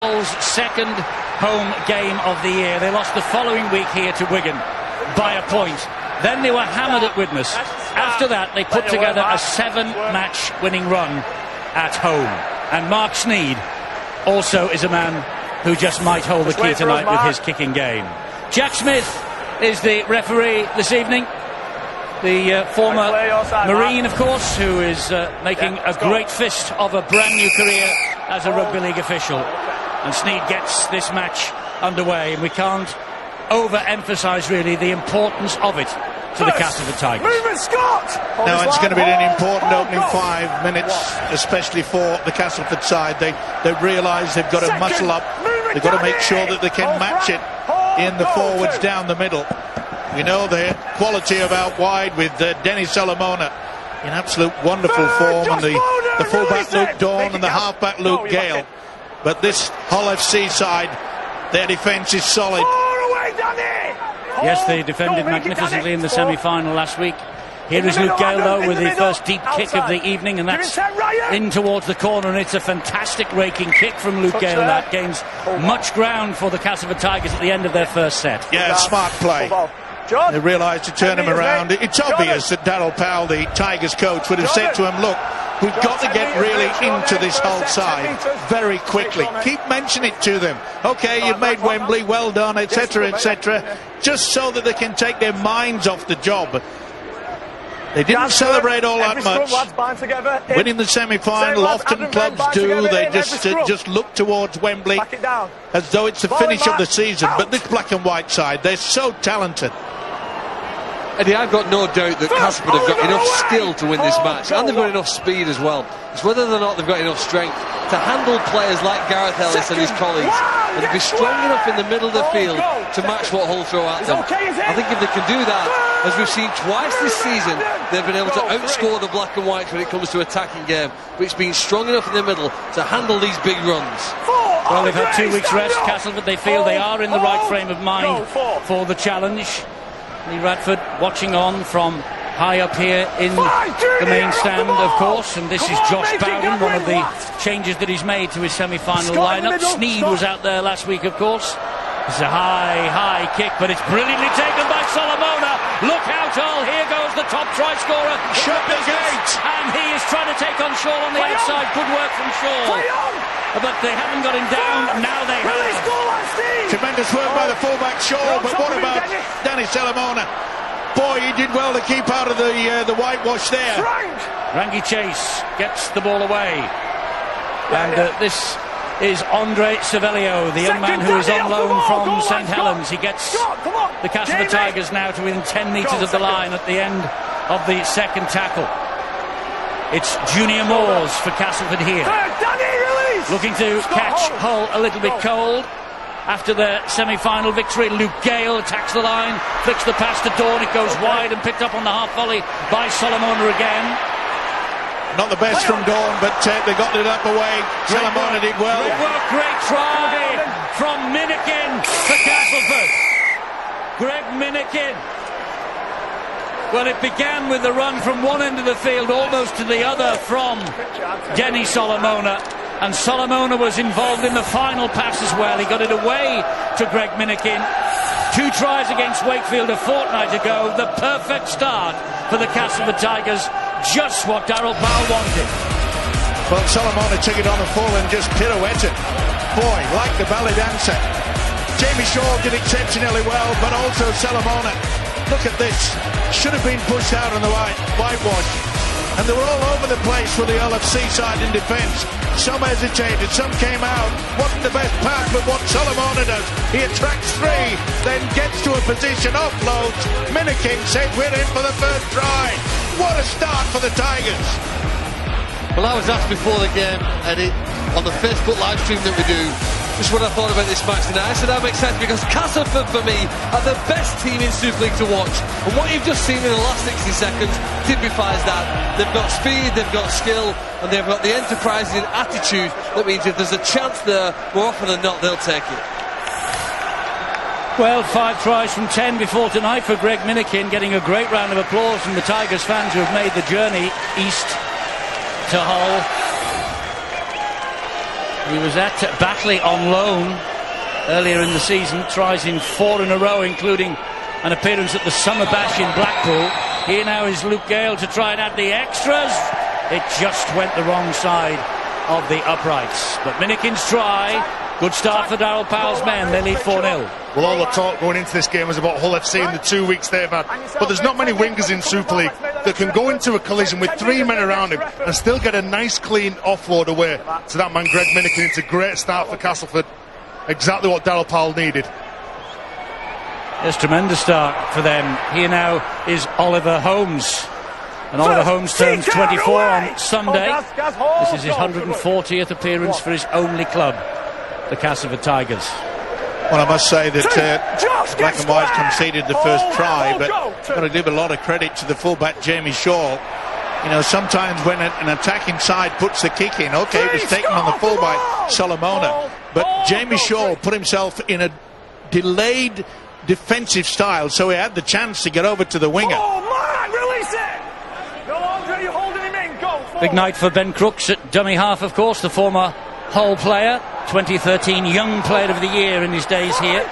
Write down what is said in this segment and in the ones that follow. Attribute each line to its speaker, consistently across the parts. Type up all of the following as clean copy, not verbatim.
Speaker 1: Hull's second home game of the year. They lost the following week here to Wigan by a point. Then they were hammered at Widnes. After that, they put together a 7-match winning run at home. And Mark Sneyd also is a man who just might hold the key tonight with his kicking game. Jack Smith is the referee this evening. The former Marine, of course, who is making a great fist of a brand new career as a rugby league official. And Sneyd gets this match underway, and we can't overemphasise really the importance of it to the Castleford Tigers.
Speaker 2: Now it's going to be an important opening 5 minutes, especially for the Castleford side. They realise they've got to muscle up. They've got to make sure that they can match it in the forwards down the middle. We know the quality of out wide with Denny Solomona in absolute wonderful form, and the fullback Luke Dawn and the halfback Luke Gale. But this Hull FC side, their defence is solid.
Speaker 1: Yes, they defended magnificently in the semi-final last week. Here is Luke Gale, though, with the first deep kick of the evening, and that's in towards the corner, and it's a fantastic raking kick from Luke Gale. That gains much ground for the Castleford Tigers at the end of their first set.
Speaker 2: Yeah, smart play. They realised to turn him around. It's obvious that Darryl Powell, the Tigers coach, would have said to him, look, we've got to get really into this Hull side very quickly. Keep mentioning it to them. OK, you've made Wembley, well done, etc., etc., just so that they can take their minds off the job. They didn't celebrate all that much. Winning the semi-final, often clubs do. They just look towards Wembley as though it's the finish of the season. But this black and white side, they're so talented.
Speaker 3: Eddie, I've got no doubt that Castleford have got enough skill to win this match, and they've got enough speed as well. It's whether or not they've got enough strength to handle players like Gareth Ellis and his colleagues, and to be strong enough in the middle of the field to match what Hull throw at them. I think if they can do that, as we've seen twice this season, they've been able to outscore the black and whites when it comes to attacking game, but it's been strong enough in the middle to handle these big runs.
Speaker 1: Well, they've had 2 weeks rest, Castleford. They feel they are in the right frame of mind for the challenge. Lee Radford watching on from high up here in the main stand, of course, and this is Josh Bowden, one of the changes that he's made to his semi-final lineup. Sneyd was out there last week, of course. It's a high kick, but it's brilliantly taken by Solomona. Look out, all, here goes the top try scorer.
Speaker 2: Shut the gate!
Speaker 1: And he is trying to take on Shaw on the outside. Good work from Shaw. But they haven't got him down, now they have.
Speaker 2: Tremendous work by the fullback Shaw, but what about Danny Solomona? Boy, he did well to keep out of the whitewash there.
Speaker 1: Rangi Chase gets the ball away. And this is Andre Savelio, the young man who is on loan from St Helens. He gets the Castleford Tigers now to within 10 metres of the line at the end of the second tackle. It's Junior Moores for Castleford here, looking to catch Hull a little bit cold. After their semi-final victory, Luke Gale attacks the line, flicks the pass to Dawn, it goes wide and picked up on the half volley by Solomona again.
Speaker 2: Not the best from Dawn, but they got it up away. Solomona did well.
Speaker 1: Great try from Minikin for Castleford. Greg Minikin. Well, it began with the run from one end of the field almost to the other from Denny Solomona. And Solomona was involved in the final pass as well. He got it away to Greg Minikin. 2 tries against Wakefield a fortnight ago. The perfect start for the Castleford Tigers. Just what Darryl Powell wanted.
Speaker 2: Well, Solomona took it on the full and just pirouetted. Boy, like the ballet dancer. Jamie Shaw did exceptionally well, but also Solomona. Look at this. Should have been pushed out on the whitewash. And they were all over the place for the LFC side in defence. Some hesitated, some came out. Wasn't the best pass, but what Solomona does, he attracts 3, then gets to a position, offloads. Minikin said we're in for the first try. What a start for the Tigers.
Speaker 3: Well, I was asked before the game, Eddie, on the Facebook live stream that we do, just what I thought about this match tonight. I said I'm excited because Castleford, for me, are the best team in Super League to watch. And what you've just seen in the last 60 seconds typifies that. They've got speed, they've got skill, and they've got the enterprising attitude that means if there's a chance there, more often than not, they'll take it.
Speaker 1: Well, 5 tries from 10 before tonight for Greg Minikin, getting a great round of applause from the Tigers fans who have made the journey east to Hull. He was at Batley on loan earlier in the season, tries in 4 in a row, including an appearance at the Summer Bash in Blackpool. Here now is Luke Gale to try and add the extras. It just went the wrong side of the uprights. But Minikin's try, good start for Darryl Powell's men. They lead 4-0.
Speaker 4: Well, all the talk going into this game was about Hull FC and the 2 weeks they've had. But there's not many wingers in Super League that can go into a collision with 3 men around him and still get a nice clean offload away to that man Greg Minikin. It's a great start for Castleford. Exactly what Darryl Powell needed.
Speaker 1: It's a tremendous start for them. Here now is Oliver Holmes. And Oliver Holmes turns 24 on Sunday. This is his 140th appearance for his only club, the Castleford Tigers.
Speaker 2: Well, I must say that Black and White conceded the first try, but I've got to give a lot of credit to the fullback Jamie Shaw. You know, sometimes when an attacking side puts the kick in, okay, it was taken on the full by Solomona, but Jamie Shaw put himself in a delayed defensive style, so he had the chance to get over to the winger.
Speaker 5: Oh man, release it! No longer you're holding him in, go forward.
Speaker 1: Big night for Ben Crooks at dummy half, of course, the former Hull player, 2013 Young Player of the Year in his days here.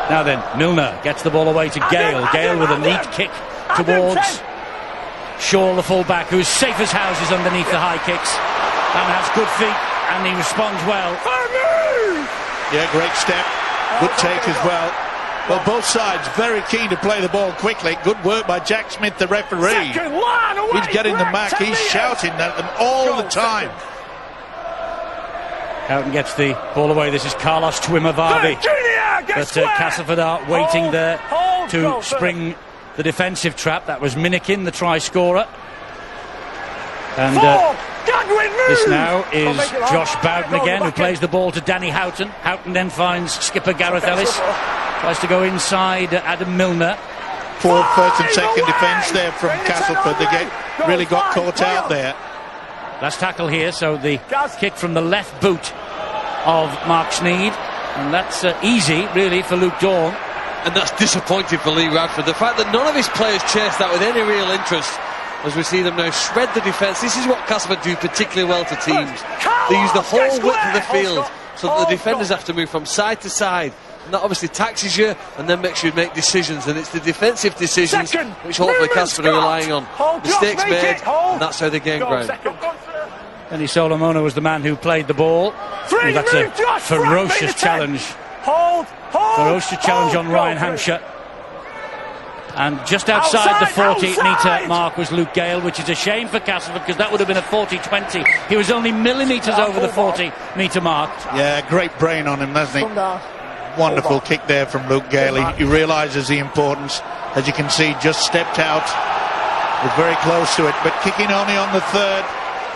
Speaker 1: Now then, Milner gets the ball away to Gale. Gale with a neat kick towards Shaw, the full-back, who's safe as houses underneath the high kicks and has good feet, and he responds well.
Speaker 2: Yeah, great step. Good take as well. Well, both sides very keen to play the ball quickly. Good work by Jack Smith, the referee. He's getting the mark. He's shouting at them all the time.
Speaker 1: Houghton gets the ball away. This is Carlos Twimavavi. But Castleford are waiting there to spring the defensive trap. That was Minikin, the try scorer. And this now is Josh Bowden again, who plays the ball to Danny Houghton. Houghton then finds skipper Gareth Ellis. Tries to go inside Adam Milner.
Speaker 2: Poor first and second defence there from Castleford. They really got caught out there.
Speaker 1: Last tackle here, so the kick from the left boot of Mark Sneed. And that's easy, really, for Luke Dawn.
Speaker 3: And that's disappointing for Lee Radford. The fact that none of his players chased that with any real interest, as we see them now shred the defence. This is what Castleford do particularly well to teams. They use the whole width of the field so that the defenders have to move from side to side. And that obviously taxes you and then makes you make decisions. And it's the defensive decisions which hopefully Castleford are relying on. Mistakes made, and that's how they gain ground.
Speaker 1: Danny Solomona was the man who played the ball. Oh, that's a ferocious challenge. Ferocious challenge on Ryan Hampshire. And just outside the 40-metre mark was Luke Gale, which is a shame for Castleford because that would have been a 40-20. He was only millimetres over the 40-metre mark.
Speaker 2: Yeah, great brain on him, doesn't he? Wonderful kick there from Luke Gale. He realises the importance. As you can see, just stepped out. Was very close to it, but kicking only on the third.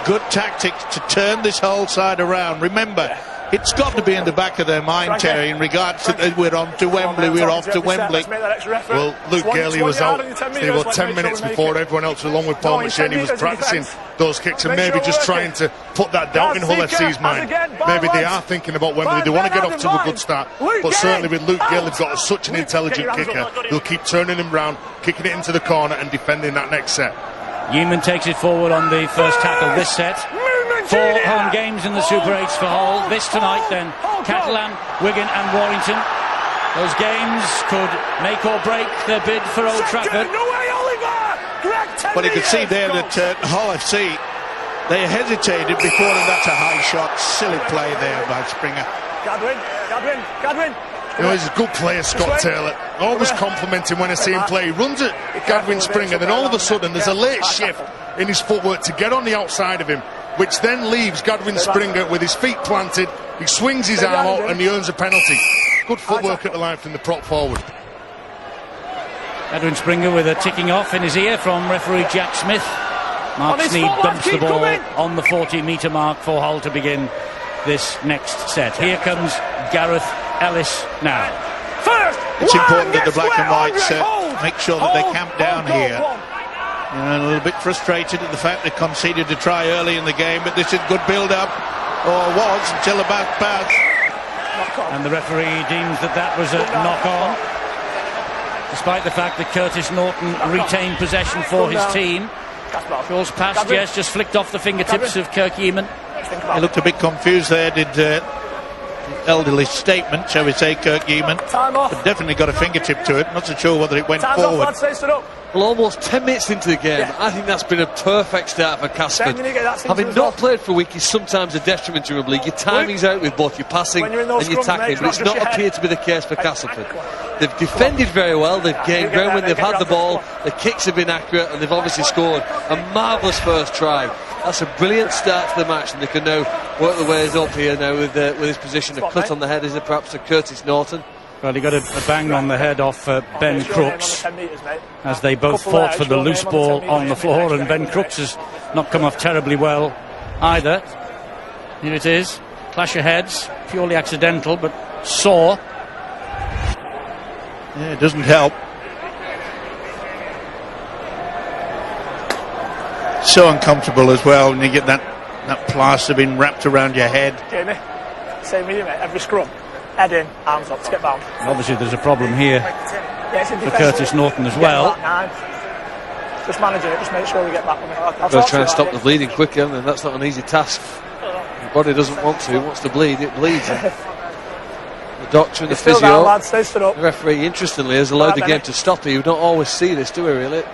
Speaker 2: Good tactics to turn this whole side around. Remember, it's got to be in the back of their mind, Terry, in regards to we're on to Wembley, we're off to Wembley.
Speaker 4: Well, Luke Gale, he was out about 10 minutes before everyone else, along with Paul McShane. He was practising those kicks and maybe just trying to put that doubt in Hull FC's mind. Maybe they are thinking about Wembley. They want to get off to a good start. But certainly with Luke Gale, they've got such an intelligent kicker. They'll keep turning him round, kicking it into the corner and defending that next set.
Speaker 1: Yeoman takes it forward on the first tackle this set. 4 home games in the Super 8s for Hull. This tonight then, Catalan, Wigan and Warrington. Those games could make or break their bid for Old Trafford.
Speaker 2: But you could see there that Hull FC, they hesitated before, and that's a high shot. Silly play there by Springer.
Speaker 5: Gadwin.
Speaker 4: You know, he's a good player, Scott Taylor. Always complimenting when I see him play. He runs at Gadwin Springer, then all of a sudden there's a late shift in his footwork to get on the outside of him, which then leaves Gadwin Springer with his feet planted. He swings his arm out and he earns a penalty. Good footwork at the line from the prop forward.
Speaker 1: Gadwin Springer with a ticking off in his ear from referee Jack Smith. Mark Sneed dumps the ball on the 40-metre mark for Hull to begin this next set. Here comes Gareth Ellis now.
Speaker 2: It's important that the Black and Whites make sure that they camp down here. You know, a little bit frustrated at the fact they conceded a try early in the game, but this is good build-up, or was, until about pass.
Speaker 1: And the referee deems that was a knock-on, despite the fact that Curtis Norton retained possession for his team. Shaw's pass, yes, just flicked off the fingertips of Kirk Yeaman.
Speaker 5: think about
Speaker 2: He looked a bit confused there, did elderly statement, shall we say, Kirk Eamon.
Speaker 5: Time off.
Speaker 2: But definitely got a fingertip to it. Not so sure whether it went
Speaker 5: Time's
Speaker 2: forward.
Speaker 5: off, lads. Stay stood up.
Speaker 3: Well, almost 10 minutes into the game,
Speaker 5: Yeah.
Speaker 3: I think that's been a perfect start for Castleford.
Speaker 5: Then when you get that thing
Speaker 3: Having
Speaker 5: to the
Speaker 3: not
Speaker 5: top.
Speaker 3: played for a week is sometimes a detriment to rugby league. Your timing's out with both your passing
Speaker 5: When
Speaker 3: and
Speaker 5: you're in those
Speaker 3: your
Speaker 5: scrums,
Speaker 3: tackling,
Speaker 5: mate,
Speaker 3: but it's
Speaker 5: it's not
Speaker 3: not
Speaker 5: just your
Speaker 3: appeared
Speaker 5: head.
Speaker 3: to be the case for
Speaker 5: Hey,
Speaker 3: Castleford.
Speaker 5: come on.
Speaker 3: They've defended very well, they've gained
Speaker 5: Get
Speaker 3: ground
Speaker 5: there,
Speaker 3: when they've
Speaker 5: get
Speaker 3: had the
Speaker 5: around
Speaker 3: ball,
Speaker 5: there,
Speaker 3: the kicks have been accurate, and they've obviously scored a marvellous first try. That's a brilliant start to the match, and they can now work their ways up here now with his position. A cut on the head, is it perhaps to Curtis Norton?
Speaker 1: Well, he got a bang on the head off Ben Crooks as they both fought for the loose ball on the floor, and Ben Crooks has not come off terribly well either. Here it is, clash of heads, purely accidental but sore.
Speaker 2: Yeah, it doesn't help. So uncomfortable as well when you get that plaster being wrapped around your head.
Speaker 5: Jamie, same with you, mate. Every scrum, head in, arms up, to get bound.
Speaker 1: And obviously there's a problem here
Speaker 5: Yeah, it's in
Speaker 1: for
Speaker 5: defence.
Speaker 1: Curtis Norton as
Speaker 5: Get
Speaker 1: well.
Speaker 5: back 9. Just managing it, just make sure we get back on it. I'll
Speaker 3: They'll
Speaker 5: talk to
Speaker 3: try
Speaker 5: you
Speaker 3: and stop
Speaker 5: about
Speaker 3: the
Speaker 5: it.
Speaker 3: bleeding quicker, and that's not an easy task. Your body doesn't want to, it wants to bleed, it bleeds. And the doctor and the
Speaker 5: Still down,
Speaker 3: physio,
Speaker 5: lads, stay stood up.
Speaker 3: the referee, interestingly, has allowed the
Speaker 5: Right,
Speaker 3: game
Speaker 5: Benny.
Speaker 3: to stop here. You don't always see this, do we, really?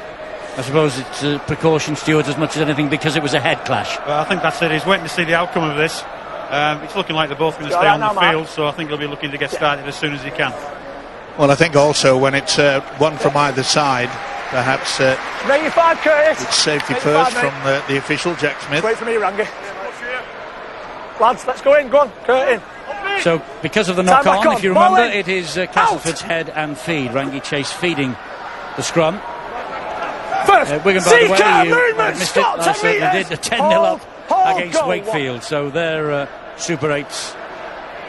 Speaker 1: I suppose it's a precaution, Stuart, as much as anything, because it was a head clash.
Speaker 6: Well, I think that's it. He's waiting to see the outcome of this. It's looking like they're both going to
Speaker 5: Got
Speaker 6: stay
Speaker 5: that
Speaker 6: on the
Speaker 5: now, Mark.
Speaker 6: field, so I think he'll be looking to get started as soon as he can.
Speaker 2: Well, I think also when it's one from either side, perhaps
Speaker 5: Make your 5, Curtis.
Speaker 2: it's safety
Speaker 5: Make your
Speaker 2: first
Speaker 5: 5, mate.
Speaker 2: from the official, Jack Smith.
Speaker 5: Wait for me, Rangi. Lads, let's go in. Go on, Kurt in.
Speaker 1: So, because of the
Speaker 5: Time back
Speaker 1: knock-on,
Speaker 5: on.
Speaker 1: if you
Speaker 5: Ball
Speaker 1: remember,
Speaker 5: in.
Speaker 1: it is Castleford's head and feed. Rangi Chase feeding the scrum.
Speaker 5: First,
Speaker 1: Wigan, by the way,
Speaker 5: seeker,
Speaker 1: you
Speaker 5: movement,
Speaker 1: missed it.
Speaker 5: stop,
Speaker 1: I
Speaker 5: 10
Speaker 1: certainly
Speaker 5: metres.
Speaker 1: did. A 10-0 up
Speaker 5: Hold,
Speaker 1: against
Speaker 5: go,
Speaker 1: Wakefield. So their Super 8's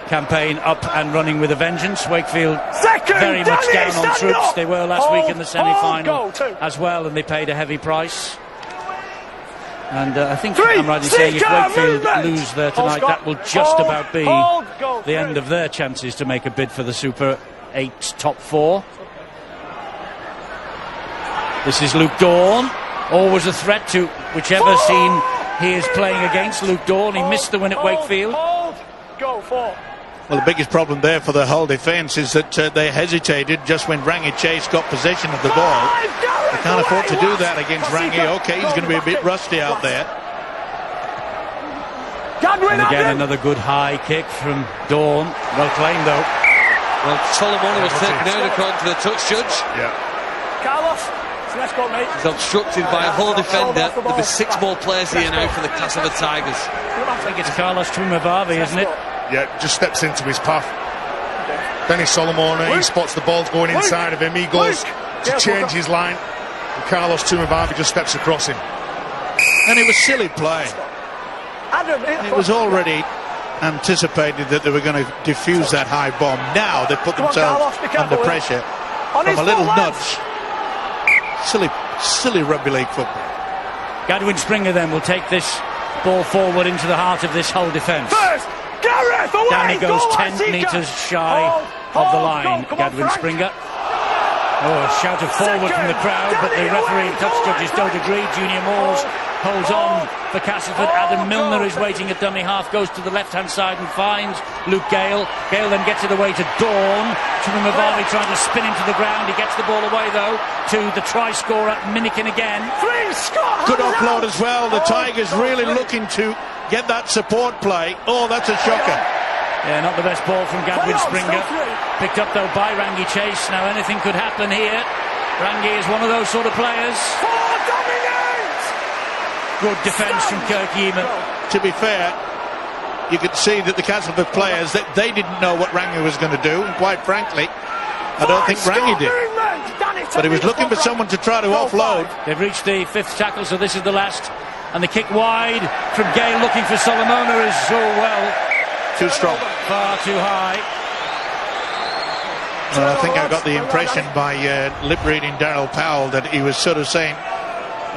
Speaker 1: campaign up and running with a vengeance. Wakefield
Speaker 5: Second,
Speaker 1: very much
Speaker 5: Danny,
Speaker 1: down on
Speaker 5: stand
Speaker 1: troops.
Speaker 5: up.
Speaker 1: They were last
Speaker 5: Hold,
Speaker 1: week in the
Speaker 5: hold,
Speaker 1: semi-final
Speaker 5: go, two.
Speaker 1: as well, and they paid a heavy price. And I think
Speaker 5: 3,
Speaker 1: I'm right in saying if
Speaker 5: seeker,
Speaker 1: Wakefield
Speaker 5: movement.
Speaker 1: lose there
Speaker 5: Hold,
Speaker 1: tonight,
Speaker 5: Scott.
Speaker 1: that will just
Speaker 5: Hold,
Speaker 1: about be
Speaker 5: hold, go,
Speaker 1: the end of their chances to make a bid for the Super 8 top 4. This is Luke Dawn, always a threat to whichever team he is playing against. Luke Dawn, he missed the win at Wakefield.
Speaker 5: Hold, go, 4.
Speaker 2: Well, the biggest problem there for the whole defence is that they hesitated just when Rangi Chase got possession of the ball. They can't afford to do that against Rangi. Okay, he's going to be a bit rusty out there.
Speaker 1: And again, another good high kick from Dawn. Well claimed, though.
Speaker 3: Well, Solomon was taken out according to the touch judge.
Speaker 4: Yeah.
Speaker 5: Carlos, let's go, mate.
Speaker 3: He's obstructed by a whole defender. There'll be 6 more players here now for the Castleford Tigers.
Speaker 1: I think it's Carlos Tumavavi, isn't it?
Speaker 4: Yeah, just steps into his path. Benny Solomon, he spots the ball's going inside of him. He goes to change his line. And Carlos Tumavavi just steps across him.
Speaker 2: And it was silly play.
Speaker 5: Adam,
Speaker 2: It was already anticipated that they were going to defuse that high bomb. Now they put
Speaker 5: Come on,
Speaker 2: themselves
Speaker 5: Carlos, be careful,
Speaker 2: under
Speaker 5: eh?
Speaker 2: pressure
Speaker 5: On
Speaker 2: from
Speaker 5: his
Speaker 2: a little
Speaker 5: foot, lads.
Speaker 2: nudge. Silly rugby league football.
Speaker 1: Gadwin Springer then will take this ball forward into the heart of this whole defence.
Speaker 5: First, Gareth, away.
Speaker 1: Down he goes,
Speaker 5: Go,
Speaker 1: 10
Speaker 5: Seeker.
Speaker 1: metres shy
Speaker 5: Hold,
Speaker 1: of the
Speaker 5: hold,
Speaker 1: line.
Speaker 5: go. Come on,
Speaker 1: Gadwin
Speaker 5: Frank.
Speaker 1: Springer. Oh, a shout of forward from the crowd, but the
Speaker 5: Danny,
Speaker 1: referee
Speaker 5: away.
Speaker 1: and touch
Speaker 5: Go,
Speaker 1: judges don't
Speaker 5: Frank.
Speaker 1: agree. Junior Moores holds on for Castleford. Adam Milner is waiting at dummy half, goes to the left-hand side and finds Luke Gale. Gale then gets it away to Dawn. Tumavavi trying to spin him to the ground. He gets the ball away, though, to the try scorer, Minikin again.
Speaker 5: 3, Scott.
Speaker 2: Good
Speaker 5: hands
Speaker 2: offload
Speaker 5: out.
Speaker 2: as well. The
Speaker 5: Hold,
Speaker 2: Tigers
Speaker 5: go,
Speaker 2: really
Speaker 5: 3.
Speaker 2: looking to get that support play. Oh, that's a shocker.
Speaker 1: Yeah, not the best ball from Gadwin
Speaker 5: Play on,
Speaker 1: Springer.
Speaker 5: still 3.
Speaker 1: Picked up, though, by Rangi Chase. Now, anything could happen here. Rangi is one of those sort of players.
Speaker 5: 4, dominate.
Speaker 1: Good defence from Kirk Yeaman.
Speaker 2: To be fair, you could see that the Castleford players, that they didn't know what Rangi was going to do. And quite frankly, I don't think Rangi did. But he was looking for someone to try to offload.
Speaker 1: They've reached the 5th tackle, so this is the last. And the kick wide from Gale looking for Solomona is,
Speaker 2: Too strong.
Speaker 1: far too high.
Speaker 2: Well, I think I got the impression by lip reading Daryl Powell that he was sort of saying,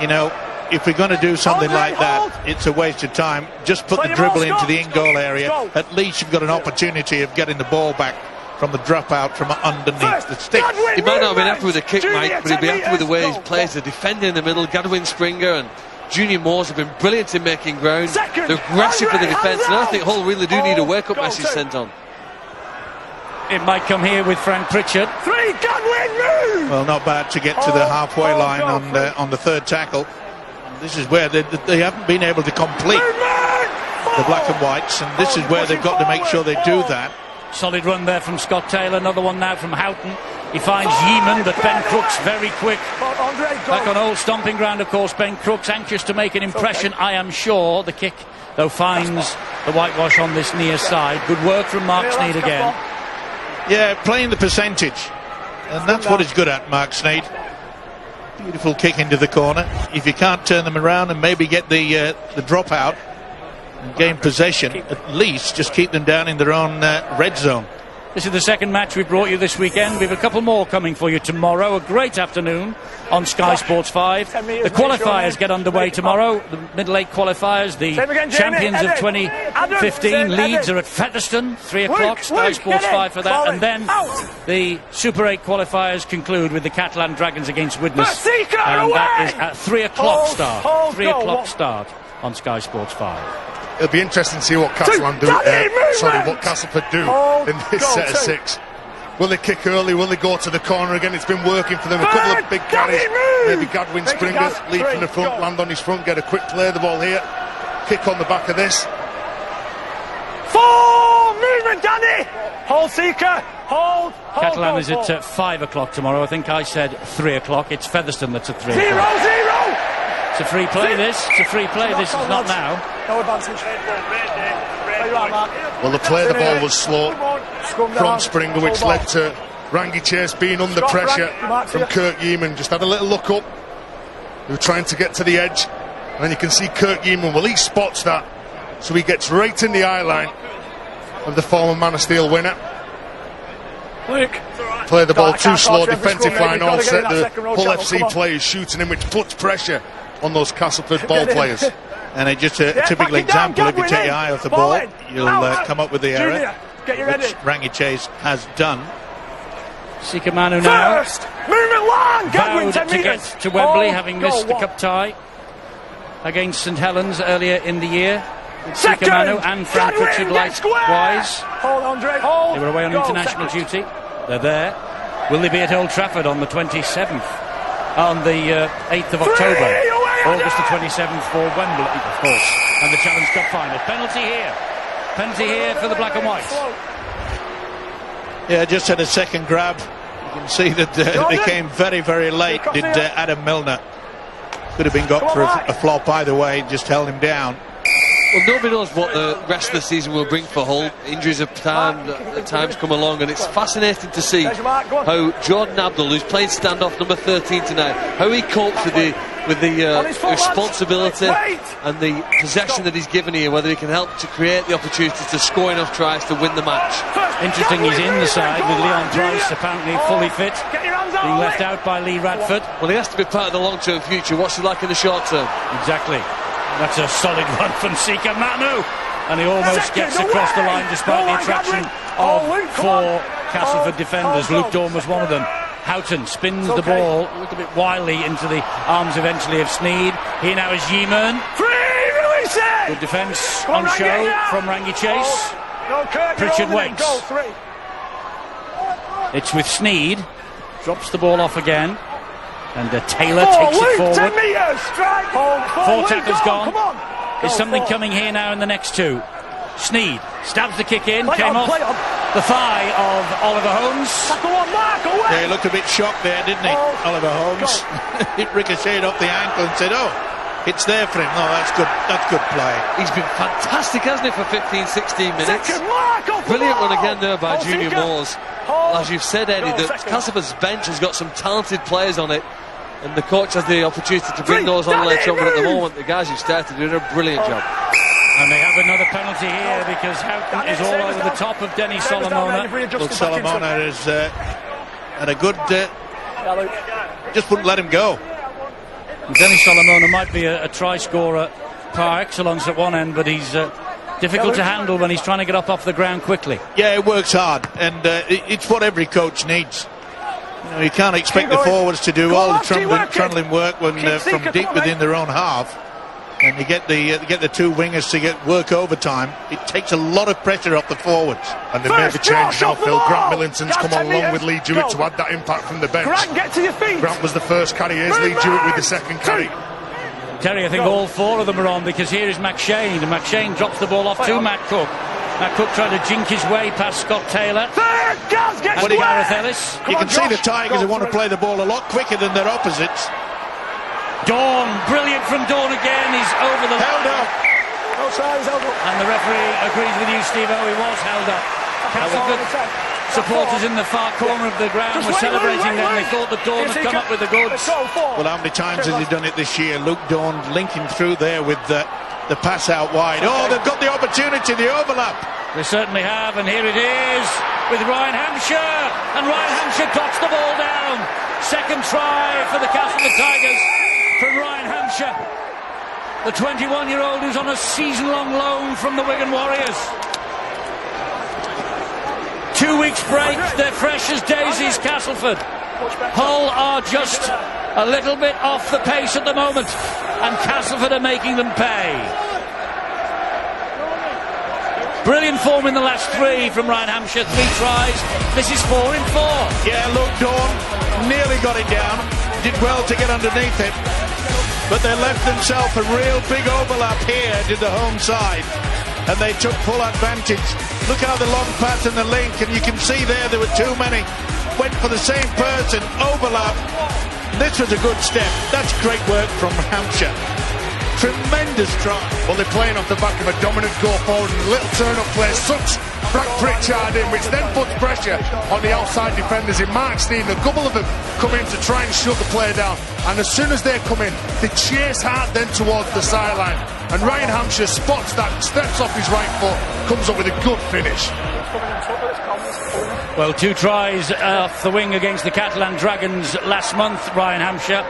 Speaker 2: you know, if we're going to do something like that, it's a waste of time. Just put the dribble into the in-goal area. At least you've got an opportunity of getting the ball back from the dropout from underneath the stick.
Speaker 3: He might not have been happy with the kick, Mike, but he'll be happy with the way he plays the defender in the middle, Gadwin Springer, and Junior Moores have been brilliant in making ground. They're aggressive for the defence, and I think Hull really do need a wake-up message sent on.
Speaker 1: It might come here with Frank Pritchard.
Speaker 5: 3, Godwin, move!
Speaker 2: Well, not bad to get to the halfway line on the third tackle. This is where they haven't been able to complete the black and whites, and this is where they've got to make sure they do that.
Speaker 1: Solid run there from Scott Taylor. Another one now from Houghton. He finds Yeeman, but Ben Crooks very quick. Back on old stomping ground, of course. Ben Crooks anxious to make an impression, I am sure. The kick, though, finds the whitewash on this near side. Good work from Mark Sneyd again.
Speaker 2: Yeah, playing the percentage, and that's what he's good at, Mark Sneyd. Beautiful kick into the corner. If you can't turn them around and maybe get the drop out and gain possession, at least just keep them down in their own red zone.
Speaker 1: This is the second match we brought you this weekend. We have a couple more coming for you tomorrow. A great afternoon on Sky Sports 5. The qualifiers get underway tomorrow. The Middle 8 qualifiers, the champions of 2015. Leeds are at Featherstone, 3 o'clock. Sky Sports 5 for that. And then the Super 8 qualifiers conclude with the Catalan Dragons against Widnes. And that is at 3 o'clock start. 3 o'clock start on Sky Sports 5.
Speaker 4: It'll be interesting to see what Castleford do in this set of 6. Will they kick early? Will they go to the corner again? It's been working for them. A couple of big carries. Maybe Godwin Springer lead from the front, land on his front, get a quick play of the ball here. Kick on the back of this.
Speaker 5: 4 movement, Danny. Hold Seeker. Hold.
Speaker 1: Catalan is at 5 o'clock tomorrow. I think I said 3 o'clock. It's Featherstone that's at 3 o'clock.
Speaker 5: 0-0.
Speaker 1: It's a free play, this. It's a free play. This is not now.
Speaker 5: No advantage.
Speaker 4: Well, the play of the ball was slow from Springer, which led to Rangi Chase being under pressure from Kirk Yeeman. Just had a little look up. They were trying to get to the edge. And then you can see Kirk Yeeman, well, he spots that. So he gets right in the eye line of the former Man of Steel winner. Play the ball too slow, defensive line all set. The Hull FC players shooting him, which puts pressure on those Castleford ball players.
Speaker 2: And it's just a typical example. If you take your eye off the ball, you'll come up with the error, which Rangi Chase has done.
Speaker 1: Sika Manu now vowed to get to Wembley, having missed the cup tie against St Helens earlier in the year. Sika Manu and Frank Pritchard likewise. They were away on international duty. They're there. Will they be at Old Trafford on the 27th? On the 8th of October, August the 27th for Wembley, of course, and the Challenge Cup final. Penalty here for the black and white.
Speaker 2: Yeah, just had a second grab. You can see that they came very, very late. Did Adam Milner. Could have been got for a flop either way, just held him down.
Speaker 3: Well, nobody knows what the rest of the season will bring for Hull. Injuries at times come along, and it's fascinating to see how Jordan Abdul, who's playing standoff number 13 tonight, how he copes with the responsibility and the possession that he's given here, whether he can help to create the opportunity to score enough tries to win the match.
Speaker 1: Interesting, he's in the side with Leon Price apparently fully fit, being left out by Lee Radford.
Speaker 3: Well, he has to be part of the long-term future. What's he like in the short term?
Speaker 1: Exactly. That's a solid run from Sika Manu, and he almost gets across the line despite the attraction of 4 Castleford defenders. Luke Dawn was one of them. Houghton spins the ball a little bit wildly into the arms eventually of Sneyd. Here now is Yeeman. Good defence on show from Rangi Chase. Pritchard waits. It's with Sneyd. Drops the ball off again. And Taylor takes it forward. 4 tackles gone. Is something coming here now in the next 2? Sneyd stabs the kick in, came off the thigh of Oliver Holmes.
Speaker 2: Yeah, he looked a bit shocked there, didn't he, Oliver Holmes? It ricocheted off the ankle and said, oh, it's there for him. No, that's good play.
Speaker 3: He's been fantastic, hasn't he, for 15-16 minutes. Brilliant run again there by Junior Moores. As you've said, Eddie, the Castleford's bench has got some talented players on it, and the coach has the opportunity to bring those on later on, but at the moment the guys who started doing a brilliant job.
Speaker 1: And they have another penalty here because Houghton is all over the top of Denny Solomona.
Speaker 2: Well, Solomona is at a good just wouldn't let him go.
Speaker 1: Denny Solomona might be a try scorer par excellence at one end, but he's difficult to handle when he's trying to get up off the ground quickly.
Speaker 2: Yeah, it works hard, and it's what every coach needs. You can't expect the forwards to do all the trundling work when from deep within their own half. And you get the two wingers to work overtime. It takes a lot of pressure off the forwards.
Speaker 4: And they made the change now, Phil. Grant Millington's come on along with Lee Jewett to add that impact from the bench.
Speaker 5: Grant, get to your feet.
Speaker 4: Grant was the first carry. Here's Lee Jewett with the second carry.
Speaker 1: Terry, I think all four of them are on, because here is McShane, and McShane drops the ball off to Matt Cook. Matt Cook trying to jink his way past Scott Taylor. And Gareth Ellis.
Speaker 2: You can see the Tigers who want to play the ball a lot quicker than their opposites.
Speaker 1: Dawn, brilliant from Dawn again. He's over the
Speaker 2: held up.
Speaker 1: And the referee agrees with you, Steve. He was held up. Castleford supporters in the far corner of the ground were celebrating then. They thought that Dawn had come up with the goods.
Speaker 2: Well, how many times has he done it this year? Luke Dawn linking through there with the pass out wide. Oh, they've got the opportunity, the overlap.
Speaker 1: They certainly have, and here it is with Ryan Hampshire. And Ryan Hampshire dots the ball down. Second try for the Castleford Tigers from Ryan Hampshire, the 21-year-old who's on a season-long loan from the Wigan Warriors. 2 weeks break, they're fresh as daisies, Castleford. Hull are just a little bit off the pace at the moment, and Castleford are making them pay. Brilliant form in the last three from Ryan Hampshire. 3 tries. This is 4 in 4.
Speaker 2: Yeah, Luke Dawn nearly got it down. Did well to get underneath it. But they left themselves a real big overlap here to the home side. And they took full advantage. Look how the long pass and the link, and you can see there were too many. Went for the same person, overlap. This was a good step. That's great work from Hampshire. Tremendous try.
Speaker 4: Well, they're playing off the back of a dominant go forward and a little turn-up play. Such Frank Pritchard in, which then puts pressure on the outside defenders in Mark Steen. A couple of them come in to try and shut the play down. And as soon as they come in, they chase hard then towards the sideline. And Ryan Hampshire spots that, steps off his right foot, comes up with a good finish.
Speaker 1: Well, 2 tries off the wing against the Catalan Dragons last month, Ryan Hampshire.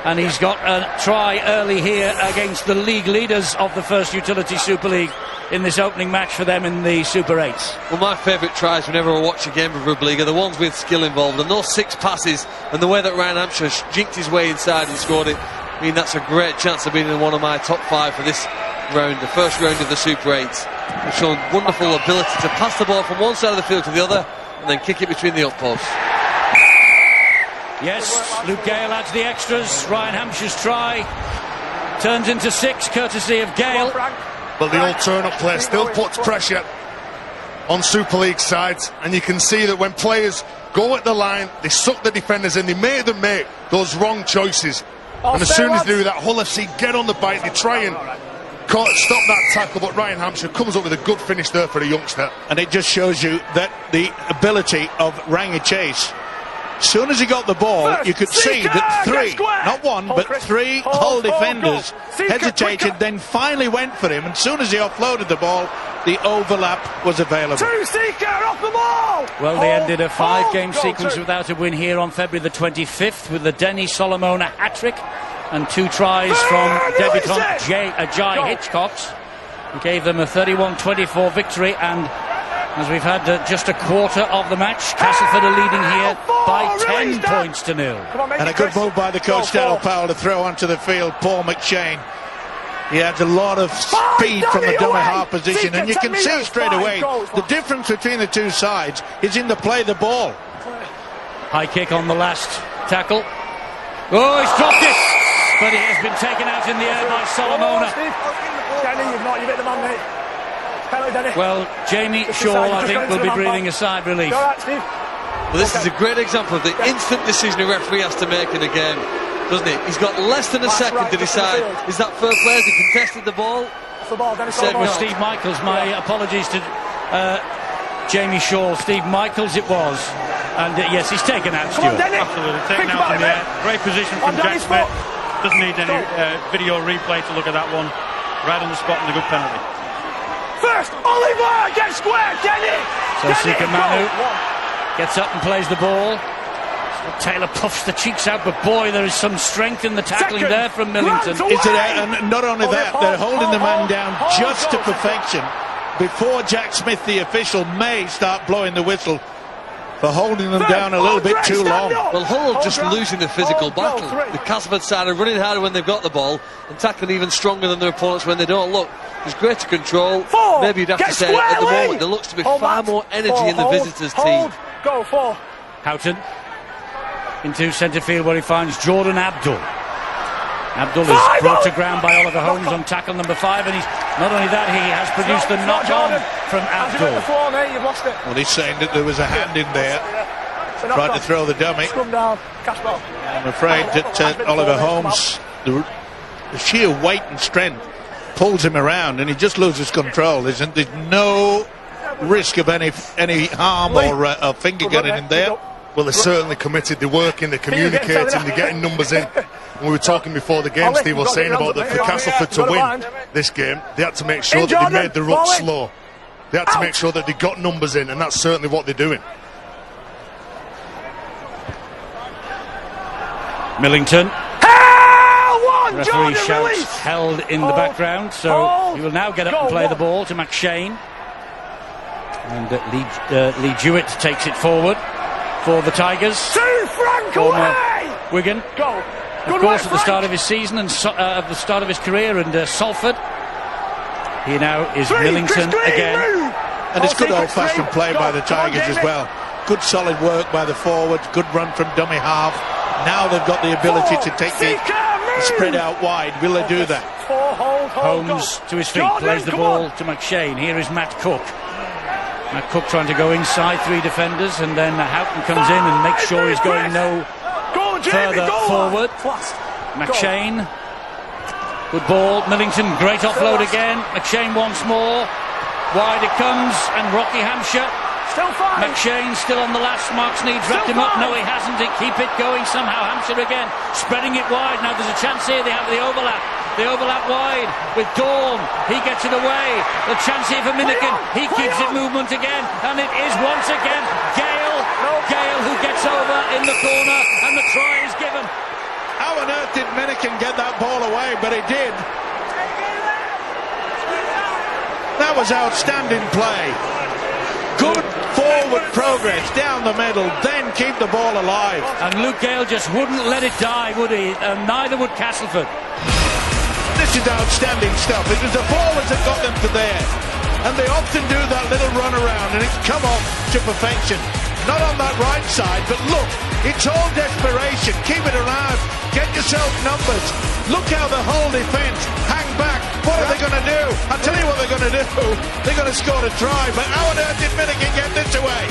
Speaker 1: And he's got a try early here against the league leaders of the First Utility Super League in this opening match for them in the Super 8s.
Speaker 3: Well, my favourite tries whenever I watch a game of rugby league are the ones with skill involved, and those 6 passes and the way that Ryan Hampshire jinked his way inside and scored it. I mean, that's a great chance of being in one of my top 5 for this round, the first round of the Super 8s. They've shown wonderful ability to pass the ball from one side of the field to the other and then kick it between the up posts.
Speaker 1: Yes, Luke Gale adds the extras. Ryan Hampshire's try turns into 6, courtesy of Gale.
Speaker 4: But the old turn-up play still puts pressure on Super League sides, and you can see that when players go at the line, they suck the defenders in, they make them make those wrong choices. And as soon as they do that, Hull FC get on the bite, they try and stop that tackle, but Ryan Hampshire comes up with a good finish there for a youngster.
Speaker 2: And it just shows you that the ability of Rangi Chase. As soon as he got the ball, you could see that 3, not 1, but 3 Hull defenders hesitated, then finally went for him. And as soon as he offloaded the ball, the overlap was available.
Speaker 5: 2 Seeker off the ball!
Speaker 1: Well, they ended a 5-game sequence without a win here on February the 25th with the Denny Solomona hat-trick and 2 tries from debutant Jai Hitchcox, who gave them a 31-24 victory. And as we've had just a quarter of the match, Castleford are leading here by 10 points to 0.
Speaker 2: And a good move by the coach, Daryl Powell, to throw onto the field Paul McShane. He has a lot of speed from the dummy half position, and you can see straight away the difference between the two sides is in the play of the ball.
Speaker 1: High kick on the last tackle. Oh, he's dropped it, but it has been taken out in the air by Solomona.
Speaker 5: Danny, you've hit the man, mate.
Speaker 1: Well, Jamie Shaw, I think, will be breathing a sigh of relief.
Speaker 3: Well, this is a great example of the instant decision a referee has to make in a game, doesn't it? He's got less than a second to decide, is that fair play? Has he contested the ball?
Speaker 1: With Steve Michaels, my apologies to Jamie Shaw. Steve Michaels it was. And yes, he's taken out, Stuart.
Speaker 6: Absolutely, taken out in the air. Great position from Jack Smith. Doesn't need any video replay to look at that one. Right on the spot and a good penalty.
Speaker 5: First, Oliver, get square, Denny!
Speaker 1: So Sika Manu gets up and plays the ball. Taylor puffs the cheeks out, but boy, there is some strength in the tackling there from Millington.
Speaker 2: And not only that, they're holding the man down just to perfection before Jack Smith, the official, may start blowing the whistle for holding them down a little bit too long.
Speaker 3: Well, Hull just losing the physical battle. The Castleford side are running harder when they've got the ball and tackling even stronger than their opponents when they don't. Look, there's greater control. Maybe you'd have to say at the moment there looks to be far more energy in the visitors' team.
Speaker 5: Go, 4.
Speaker 1: Houghton into centre field where he finds Jordan Abdul. Abdul is brought to ground by Oliver Holmes on tackle number 5, and he's not only that, he has produced the knock-on from Abdul.
Speaker 2: Well, he's saying that there was a hand in there, tried to throw the dummy. I'm afraid that Oliver Holmes, the sheer weight and strength, pulls him around, and he just loses control. There's no risk of any harm or a finger getting in there.
Speaker 4: Well, they're certainly committed. They're working, they're communicating, they're getting numbers in. We were talking before the game, Steve was saying about that for Castleford to win this game, they had to make sure that they made the ruck slow. They had to make sure that they got numbers in, and that's certainly what they're doing.
Speaker 1: Millington. Referee shouts held in the background, so he will now get up and play the ball to McShane. And Lee Jewett takes it forward for the Tigers. Former Wigan. Of course, at the start of his season and at the start of his career, and Salford. Here now is Millington again.
Speaker 2: And it's good old-fashioned play by the Tigers as well. Good solid work by the forwards, good run from dummy half. Now they've got the ability to take the spread out wide. Will they do that?
Speaker 1: Holmes to his feet, plays the ball to McShane. Here is Matt Cook. Matt Cook trying to go inside 3 defenders, and then Houghton comes in and makes sure he's going no further forward. McShane, good ball. Millington, great offload again. McShane once more. Wide it comes, and Rocky Hampshire. McShane still on the last. Mark Sneed's wrapped him up. No, he hasn't. Keep it going somehow. Hampshire again, spreading it wide. Now there's a chance here. They have the overlap. The overlap wide with Dawn. He gets it away. The chance here for Minikin. He keeps it movement again, and it is once again Gale who gets over in the corner, and the try is given.
Speaker 2: How on earth did Minikin get that ball away? But he did. That was outstanding play. Good forward progress down the middle, then keep the ball alive.
Speaker 1: And Luke Gale just wouldn't let it die, would he? And neither would Castleford.
Speaker 2: This is outstanding stuff. It was the forwards that got them to there. And they often do that little run around, and it's come off to perfection. Not on that right side, but look, it's all desperation. Keep it around. Get yourself numbers. Look how the whole defence hang back. What are they going to do? I'll tell you what they're going to do. They're going to score a try, but how on earth did Minikin get this away?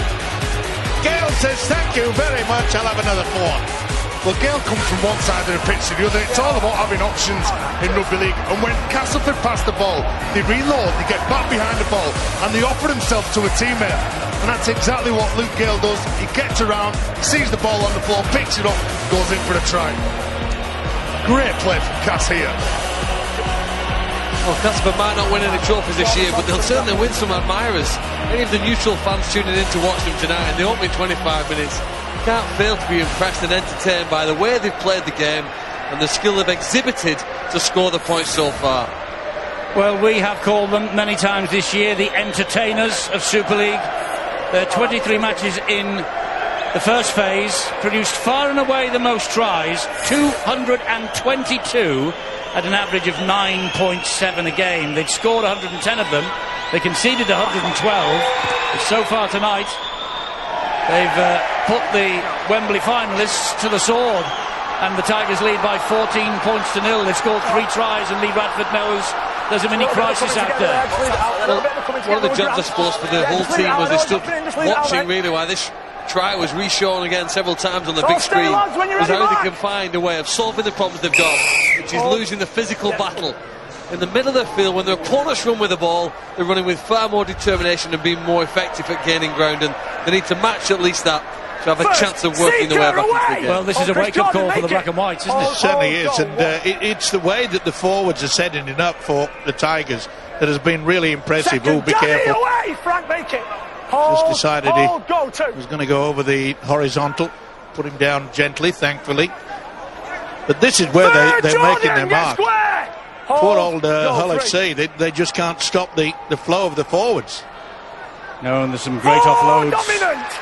Speaker 2: Gale says, thank you very much, I'll have another 4.
Speaker 4: Well, Gale comes from one side of the pitch to the other. It's all about having options in rugby league. And when Castleford pass the ball, they reload, they get back behind the ball, and they offer themselves to a teammate. And that's exactly what Luke Gale does. He gets around, sees the ball on the floor, picks it up, goes in for a try. Great play from Cass here.
Speaker 3: Well, Castleford might not win any trophies this year, but they'll certainly win some admirers. Any of the neutral fans tuning in to watch them tonight in the opening 25 minutes can't fail to be impressed and entertained by the way they've played the game and the skill they've exhibited to score the points so far.
Speaker 1: Well, we have called them many times this year the entertainers of Super League. Their 23 matches in the first phase produced far and away the most tries, 222 at an average of 9.7 a game. They'd scored 110 of them. They conceded 112. But so far tonight, they've put the Wembley finalists to the sword, and the Tigers lead by 14 points to 0. They've scored 3 tries, and Lee Radford knows there's a mini crisis out there.
Speaker 3: Well, one of the jobs, I suppose, for the whole team was they stood watching really while this try was re-shown again several times on the big screen, was how they can find a way of solving the problems they've got, which is losing the physical battle in the middle of the field. When their opponents run with the ball, they're running with far more determination and being more effective at gaining ground, and they need to match at least that to have a chance of working their way back into the game.
Speaker 1: Well, this is a wake-up call for the black and whites, isn't it?
Speaker 2: It certainly is, and it's the way that the forwards are setting it up for the Tigers that has been really impressive. Oh, be careful. Just decided he was going to go over the horizontal, put him down gently, thankfully. But this is where they're making their mark. Poor old Hull FC, they just can't stop the flow of the forwards.
Speaker 1: No, and there's some great offloads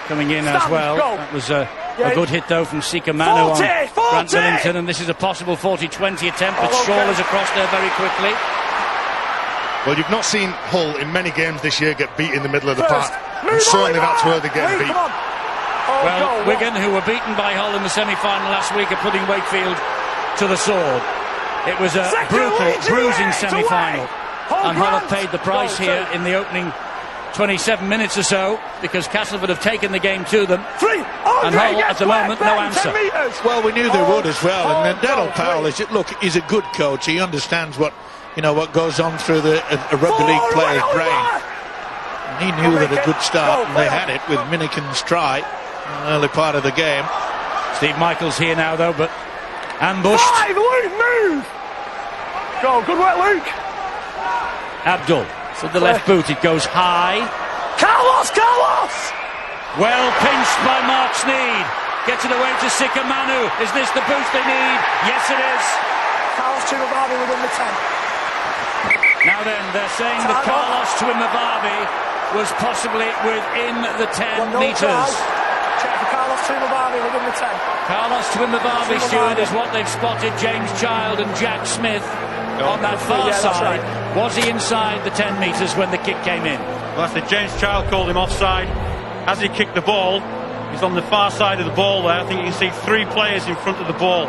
Speaker 1: coming in as well. That was a good hit, though, from Sika Manu on Grant Millington, and this is a possible 40-20 attempt, but Shaw is across there very quickly.
Speaker 4: Well, you've not seen Hull in many games this year get beat in the middle of the park, and certainly that's where they're getting beat.
Speaker 1: Well, Wigan, who were beaten by Hull in the semi-final last week, are putting Wakefield to the sword. It was a brutal, bruising semi-final, and Hull have paid the price here in the opening 27 minutes or so, because Castleford have taken the game to them, and Hull at the moment no answer.
Speaker 2: Well, we knew they would as well, and then Daryl Powell he's a good coach. He understands what goes on through the rugby league player's brain. And he knew that a good start, and they had it with Minikin's try in the early part of the game.
Speaker 1: Steve Michaels here now, though, but ambushed.
Speaker 5: Luke, move! Go, good work, Luke.
Speaker 1: Abdul. With the left boot, it goes high.
Speaker 5: Carlos!
Speaker 1: Well pinched by Mark Sneed. Gets it away to Sika Manu. Is this the boost they need? Yes, it is.
Speaker 5: Carlos Tuimabavi within the 10.
Speaker 1: Now then, they're saying that Carlos Tuimabavi was possibly within the 10 metres.
Speaker 5: Check for Carlos Tuimabavi within the 10.
Speaker 1: Carlos Tuimabavi, Stuart, is what they've spotted James Child and Jack Smith on that far side. Right. Was he inside the 10 metres when the kick came in?
Speaker 6: Well, that's it. James Child called him offside. As he kicked the ball, he's on the far side of the ball there. I think you can see 3 players in front of the ball.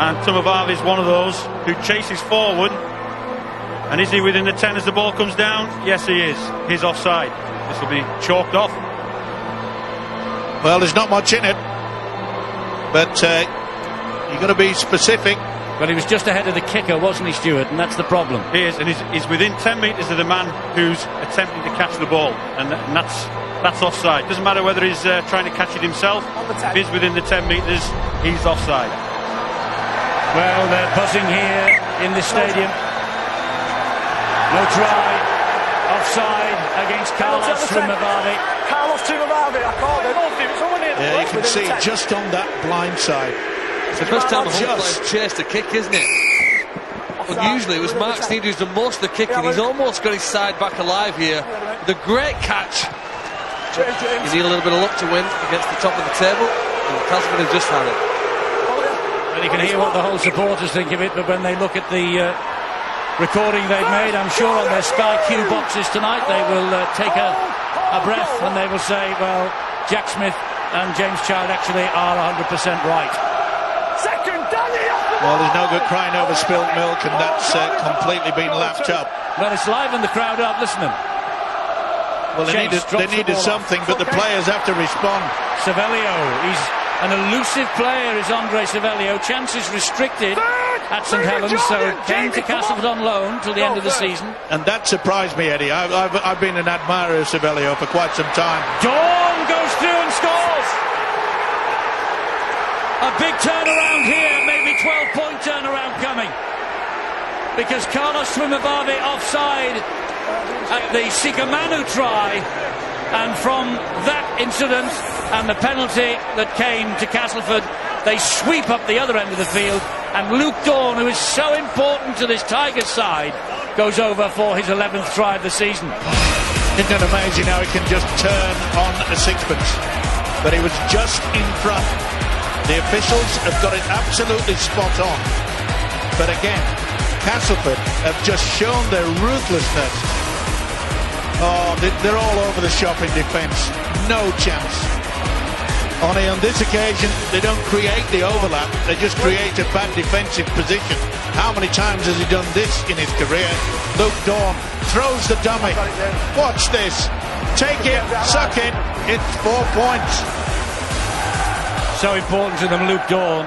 Speaker 6: And Tuimabavi is one of those who chases forward. And is he within the 10 as the ball comes down? Yes, he is. He's offside. This will be chalked off.
Speaker 2: Well, there's not much in it, but you've got to be specific.
Speaker 1: But he was just ahead of the kicker, wasn't he, Stuart? And that's the problem.
Speaker 6: He is, and he's within 10 metres of the man who's attempting to catch the ball, and that's offside. Doesn't matter whether he's trying to catch it himself. If he's within the 10 metres, he's offside.
Speaker 1: Well, they're buzzing here in this stadium. No try. Offside against Carlos Tuimabavi.
Speaker 5: Carlos Tuimabavi, I called it.
Speaker 2: Yeah, you can see just on that blind side.
Speaker 3: It's the first time a Hull player's chased a kick, isn't it? Unusually, it was Mark Sneed who's done most of the kicking. He's almost got his side back alive here. The great catch. You need a little bit of luck to win against the top of the table, and Castleford have just had it.
Speaker 1: Well, you can hear what the Hull supporters think of it, but when they look at the recording they've made, I'm sure on their Sky Q boxes tonight they will take a breath, and they will say, well, Jack Smith and James Child actually are 100% right.
Speaker 2: Well, there's no good crying over spilt milk, and that's completely been lapped up.
Speaker 1: Well, it's livened the crowd up, listening.
Speaker 2: Well, they needed something, but the players have to respond.
Speaker 1: Savelio, he's an elusive player, is Andre Savelio. Chances restricted at St Helens, so came to Castleford on loan till the end of the season.
Speaker 2: And that surprised me, Eddie. I've been an admirer of Savelio for quite some time.
Speaker 1: Dawn goes through and scores! A big turnaround here, maybe 12-point turnaround coming. Because Carlos Tuimabavi offside at the Sika Manu try. And from that incident and the penalty that came to Castleford, they sweep up the other end of the field. And Luke Dawn, who is so important to this Tigers side, goes over for his 11th try of the season.
Speaker 2: Isn't it amazing how he can just turn on a sixpence? But he was just in front. The officials have got it absolutely spot on. But again, Castleford have just shown their ruthlessness. Oh, they're all over the shop in defence. No chance. Only on this occasion, they don't create the overlap. They just create a bad defensive position. How many times has he done this in his career? Luke Dawn throws the dummy. Watch this. Take it, suck it. It's 4 points.
Speaker 1: So important to them, Luke Dawn.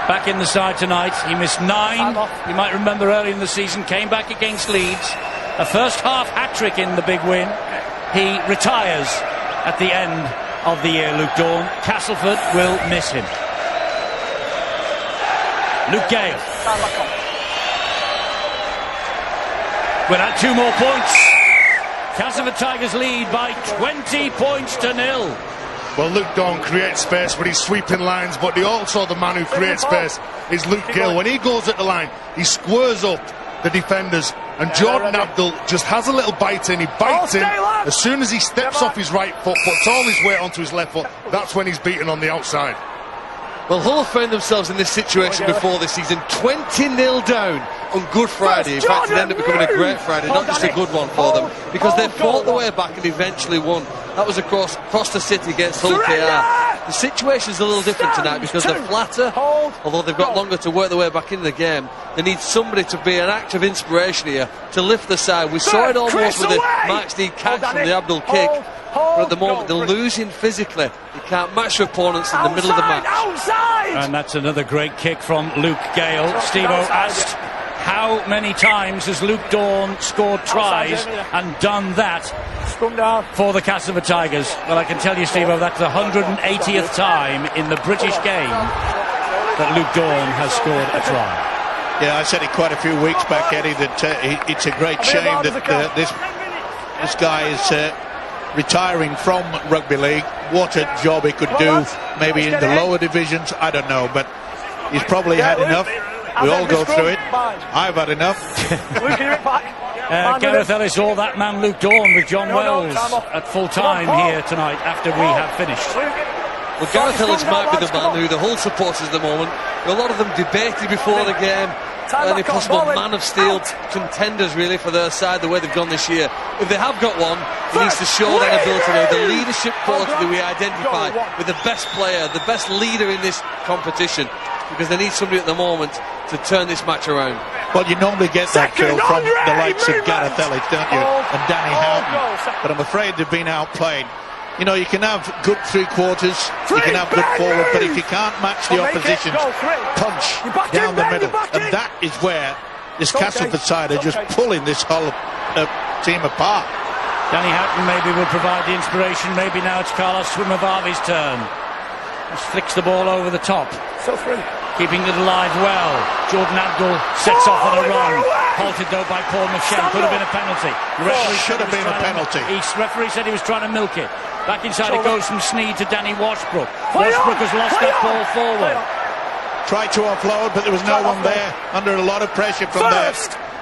Speaker 1: Back in the side tonight. He missed 9. You might remember early in the season, came back against Leeds. A first half hat-trick in the big win. He retires at the end of the year, Luke Dawn. Castleford will miss him. Luke Gale. We'll add 2 more points. Castleford Tigers lead by 20 points to 0.
Speaker 4: Well, Luke Dawn creates space with his sweeping lines, but also the man who creates space is Luke Gill. When he goes at the line, he squares up the defenders And Jordan Abdul just has a little bite in. He bites in. As soon as he steps off his right foot, puts all his weight onto his left foot, that's when he's beaten on the outside.
Speaker 3: Well, Hull found themselves in this situation before this season, 20-0 down on Good Friday. In fact, it ended up becoming a great Friday, not just a good one for them, because they fought their way back and eventually won. That was across the city against Hull KR. The situation's a little different tonight because they're flatter, although they've got longer to work their way back into the game. They need somebody to be an act of inspiration here to lift the side. We saw it almost with the Mark Steed catch from the Abdul kick. But at the moment, they're losing physically. You can't match your opponents in the middle of the match.
Speaker 1: And that's another great kick from Luke Gale. Steve-O asked, how many times has Luke Dawn scored tries and done that for the Castleford Tigers? Well, I can tell you, Steve-O, that's the 180th time in the British game that Luke Dawn has scored a try.
Speaker 2: Yeah, I said it quite a few weeks back, Eddie, that it's a great shame that this guy is retiring from rugby league. What a job he could do, maybe in the lower divisions, I don't know, but he's probably had enough. We all go through it. I've had enough.
Speaker 1: Gareth Ellis, all that man Luke Dawn with John Wells at full time here tonight after we have finished.
Speaker 3: Well, Gareth Ellis might be the man who the Hull supporters at the moment, a lot of them debated before the game, any possible man of steel contenders really for their side, the way they've gone this year. If they have got one, he needs to show that ability now, the leadership quality that we identify with the best player, the best leader in this competition, because they need somebody at the moment to turn this match around.
Speaker 2: Well, you normally get that, Phil, from the likes of Gareth Ellis, don't you, and Danny Houghton, but I'm afraid they've been outplayed. You know, you can have good three quarters, you can have good forward, but if you can't match the opposition's punch down the middle, and that is where this Castleford side are just pulling this whole team apart.
Speaker 1: Danny Houghton maybe will provide the inspiration. Maybe now it's Carlos Swimavavi's turn. Just flicks the ball over the top. Keeping it alive well. Jordan Abdul sets off on a run. Halted though by Paul McShane. Could have been a penalty.
Speaker 2: Should have been a penalty.
Speaker 1: Referee said he was trying to milk it. Back inside it goes from Sneed to Danny Washbrook. Washbrook has lost that ball forward.
Speaker 2: Tried to offload, but there was no one there. Under a lot of pressure from there.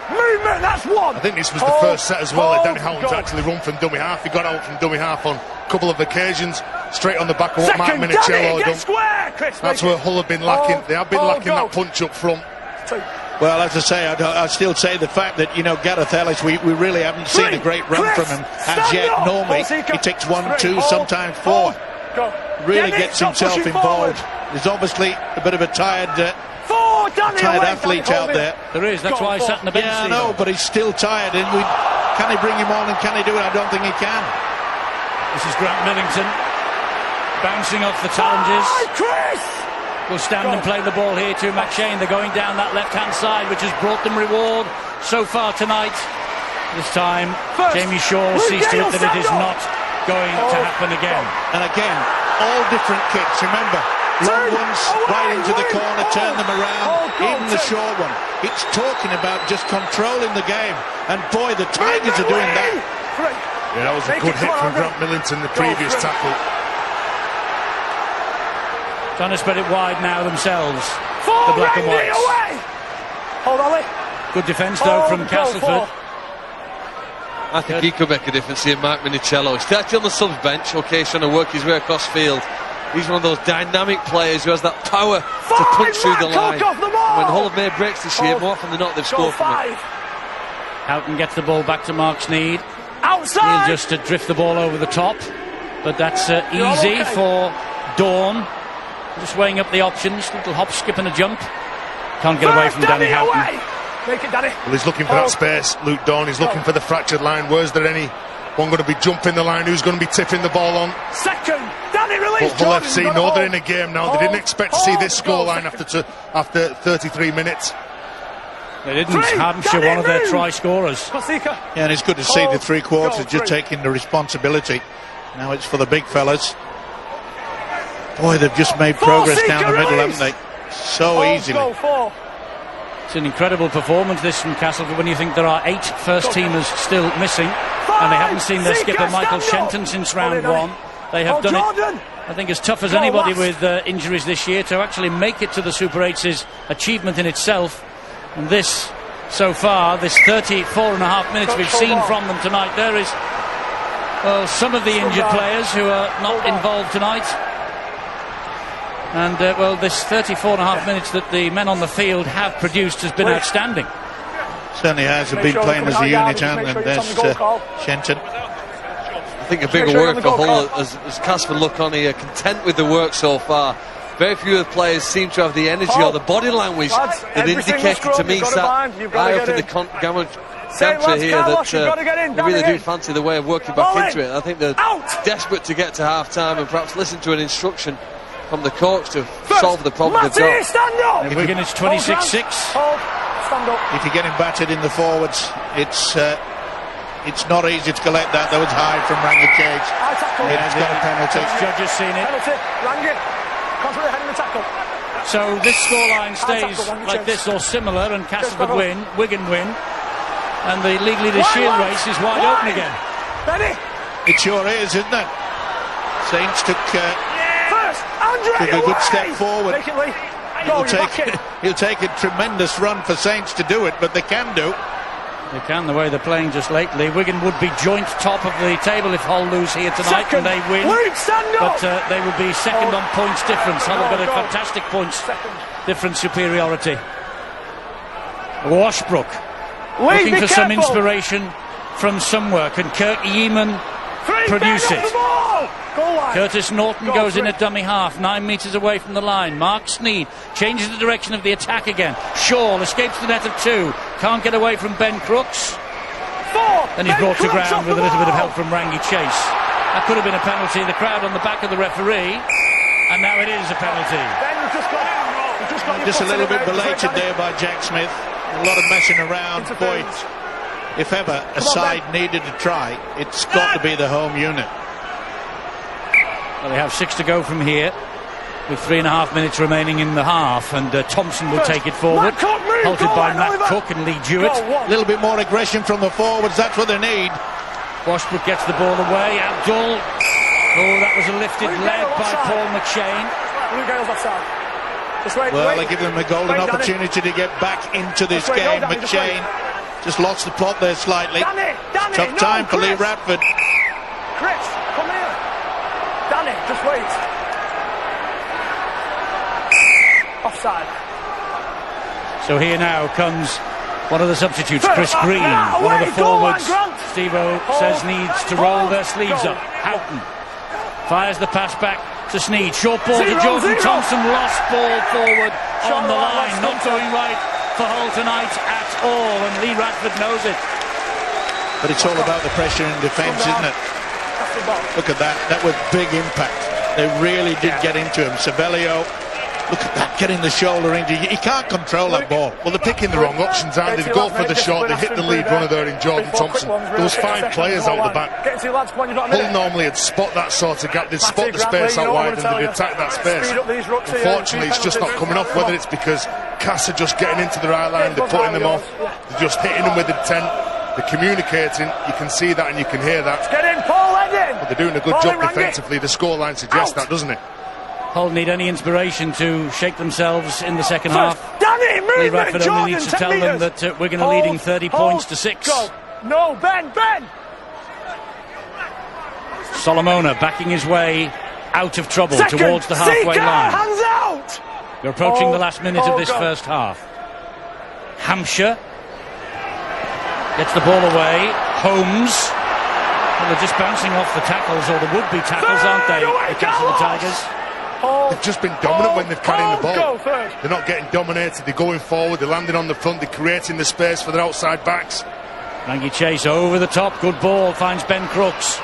Speaker 5: Movement, that's one.
Speaker 4: I think this was the first set as well. Danny Houghton's actually run from dummy half. He got out from dummy half on a couple of occasions, straight on the back of what Mark Minicello had done. That's where Hull have been lacking. They have been lacking that punch up front.
Speaker 2: Well, as I say, I still say the fact that, you know, Gareth Ellis, we really haven't seen a great run from him as yet. Normally, he takes 1, 2, sometimes 4. Really gets himself involved. There's obviously a bit of a tired athlete out there.
Speaker 1: There is, that's why I sat in the bench.
Speaker 2: Yeah, I know, but he's still tired. And can he bring him on and can he do it? I don't think he can.
Speaker 1: This is Grant Millington bouncing off the challenges. Will stand and play the ball here to McShane. They're going down that left-hand side, which has brought them reward so far tonight. This time, Jamie Shaw sees to it that it is not going to happen again.
Speaker 2: And again, all different kicks. Remember, long ones right into the corner, turn them around, even the short one. It's talking about just controlling the game. And boy, the Tigers are doing that.
Speaker 4: Yeah, that was a good hit from Grant Millington, the previous tackle.
Speaker 1: Trying to spread it wide now themselves, the black and whites.
Speaker 5: Hold on,
Speaker 1: good defence though from Castleford.
Speaker 3: I think he could make a difference here, Mark Minicello. He's actually on the subs bench, okay, he's trying to work his way across field. He's one of those dynamic players who has that power to punch through the line. When Hull have made breaks this year, more often than not, they've scored from it.
Speaker 1: Houghton gets the ball back to Mark Sneed.
Speaker 5: Outside!
Speaker 1: He'll just drift the ball over the top, but that's easy for Dawn. Just weighing up the options, little hop, skip and a jump. Can't get away from Danny Houghton.
Speaker 5: Make it, Danny.
Speaker 4: Well, he's looking for that space, Luke Dawn. He's looking for the fractured line. Where's there anyone going to be jumping the line? Who's going to be tipping the ball on?
Speaker 5: Second, Danny release.
Speaker 4: But Hull FC know they're in a game now. They didn't expect to see this scoreline after 33 minutes.
Speaker 1: They didn't. Hampshire, one of their try scorers.
Speaker 2: Yeah, and it's good to see the three quarters just taking the responsibility. Now it's for the big fellas. Boy, they've just made progress down the middle, haven't they? So easily.
Speaker 1: It's an incredible performance, this from Castleford, when you think there are 8 first-teamers still missing, and they haven't seen their skipper Michael Shenton since round 1. They have done it, I think, as tough as anybody with injuries this year. To actually make it to the Super 8's is achievement in itself, and this so far, this 34.5 minutes we've seen from them tonight. There is, well, some of the injured players who are not involved tonight. And, well, this 34.5 minutes that the men on the field have produced has been outstanding.
Speaker 2: Certainly has. They've been playing as a unit, and there's Shenton.
Speaker 3: I think a bigger work for Hull as Castleford look on here, content with the work so far. Very few of the players seem to have the energy or the body language that indicated to me sat high up in the commentary here that they really do fancy the way of working back into it. I think they're desperate to get to half-time and perhaps listen to an instruction from the coach to solve the problem they've got.
Speaker 1: Wigan is 26-6.
Speaker 2: If you're getting battered in the forwards, it's not easy to collect that. That was high from Rangi Cage. It's got a penalty.
Speaker 1: Judge has seen it. So this scoreline stays like this or similar, and Castleford win, Wigan win, and the League Leaders Shield race is wide open again.
Speaker 2: It sure is, isn't it? Saints took a good step forward. He'll take a tremendous run for Saints to do it, but they can do.
Speaker 1: They can, the way they're playing just lately. Wigan would be joint top of the table if Hull lose here tonight and they win. But they will be second on points difference. Hull have got a fantastic points difference superiority. Washbrook looking for some inspiration from somewhere. Can Kirk Yeeman produce it? Curtis Norton goes in at dummy half, 9 metres away from the line. Mark Sneed changes the direction of the attack again. Shaw escapes the net of 2, can't get away from Ben Crooks. Then he's brought to ground with a little bit of help from Rangi Chase. That could have been a penalty. The crowd on the back of the referee, and now it is a penalty.
Speaker 2: Just a little bit belated there by Jack Smith. A lot of messing around. Boy, if ever a side needed to try, it's got to be the home unit.
Speaker 1: Well, they have 6 to go from here, with 3.5 minutes remaining in the half, and Thompson will take it forward, halted by Matt Cook and Lee Jewett.
Speaker 2: A little bit more aggression from the forwards, that's what they need.
Speaker 1: Washbrook gets the ball away. Abdul, that was a lifted leg by Paul McShane.
Speaker 2: Well, they give them a golden opportunity to get back into this game. McShane just lost the plot there slightly. Tough time for Lee Radford.
Speaker 5: Chris, come here. Danny, just wait. Offside.
Speaker 1: So here now comes one of the substitutes, Chris Green, one of the forwards. Steve-O says needs to roll their sleeves up. Houghton fires the pass back to Sneed. Short ball to Jordan Thompson. Lost ball forward on the line. Not going right for Hull tonight at all, and Lee Radford knows it.
Speaker 2: But it's all about the pressure in defence, isn't it? Look at that. That was big impact. They really did get into him. Savelio, look at that, getting the shoulder injury. He can't control that ball.
Speaker 4: Well, they're picking the wrong options, aren't they? They go for the shot, they hit the lead runner there in Jordan Thompson. There was 5 players out the back. Hull normally would spot that sort of gap. They'd spot the space out wide and they'd attack that space. Unfortunately, it's just not coming off, whether it's because Cass are just getting into the right line, they're putting them off, they're just hitting them with the intent. They're communicating, you can see that and you can hear that.
Speaker 5: Get in, Paul, head in.
Speaker 4: But they're doing a good job defensively. The scoreline suggests that, doesn't it?
Speaker 1: Hull need any inspiration to shake themselves in the second half.
Speaker 5: Danny, move
Speaker 1: Lee Radford only needs to tell them that we're going to leading 30 points to 6.
Speaker 5: Go. No, Ben.
Speaker 1: Solomona backing his way out of trouble towards the halfway line.
Speaker 5: Hands out.
Speaker 1: We're approaching the last minute of this first half. Hampshire gets the ball away. Holmes. Well, they're just bouncing off the tackles, or the would-be tackles, aren't they? The Castle Tigers.
Speaker 4: They've just been dominant when they've carried the ball. They're not getting dominated. They're going forward. They're landing on the front. They're creating the space for their outside backs.
Speaker 1: Rangi Chase over the top. Good ball. Finds Ben Crooks.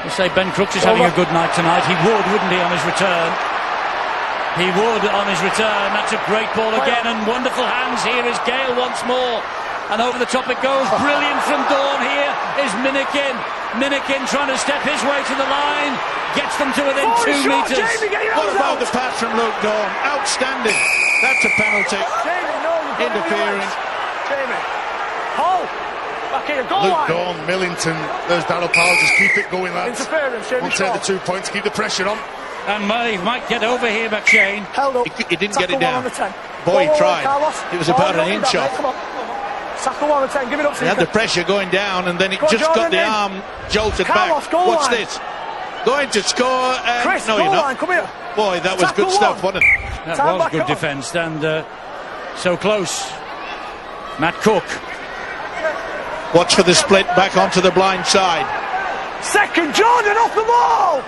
Speaker 1: You say Ben Crooks is having a good night tonight. He would, wouldn't he, on his return? He would on his return. That's a great ball again, and wonderful hands. Here is Gale once more. And over the top it goes. Brilliant from Dawn. Here is Minikin. Minikin trying to step his way to the line. Gets them to within 2 metres.
Speaker 2: What about the pass from Luke Dawn? Outstanding. That's a penalty. Interfering.
Speaker 4: Luke Dawn, Millington. There's Darryl Powell. Just keep it going, lads. We'll take the 2 points. Keep the pressure on.
Speaker 1: And Murray might get over here, McShane.
Speaker 2: He didn't get it down. Boy, he tried. It was about an inch off.
Speaker 5: Tackle 1 and 10, give it up to
Speaker 2: He had the pressure going down, and then it just got the arm jolted back. What's this? Going to score.
Speaker 5: Chris,
Speaker 2: no, you're not.
Speaker 5: Come here.
Speaker 2: Boy, that was good stuff, wasn't it?
Speaker 1: That was good defence, and so close. Matt Cook.
Speaker 2: Watch for the split back onto the blind side.
Speaker 5: Second, Jordan off the ball.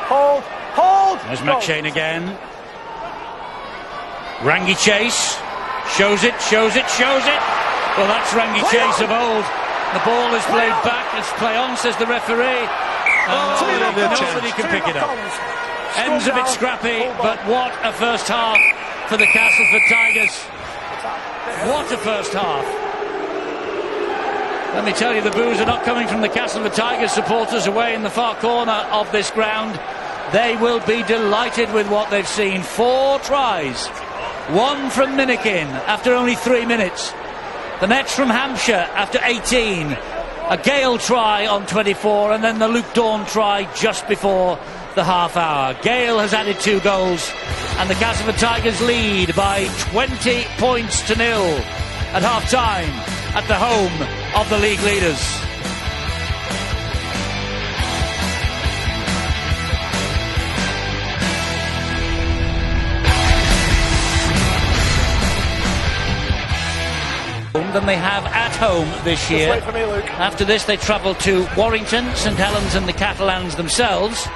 Speaker 5: Hold.
Speaker 1: There's McShane again. Rangi Chase. Shows it. Well, that's Rangi Chase of old. The ball is played back. It's play on, says the referee. Nobody can pick it up. Ends a bit scrappy, but what a first half for the Castleford Tigers. What a first half. Let me tell you, the boos are not coming from the Castleford Tigers supporters away in the far corner of this ground. They will be delighted with what they've seen. 4 tries. 1 from Minikin after only 3 minutes. The Nets from Hampshire after 18. A Gale try on 24, and then the Luke Dawn try just before the half hour. Gale has added 2 goals, and the Castleford Tigers lead by 20 points to 0 at half time at the home of the league leaders. Than they have at home this year.
Speaker 5: Wait for me, Luke.
Speaker 1: After this, they travel to Warrington, St Helens and the Catalans themselves.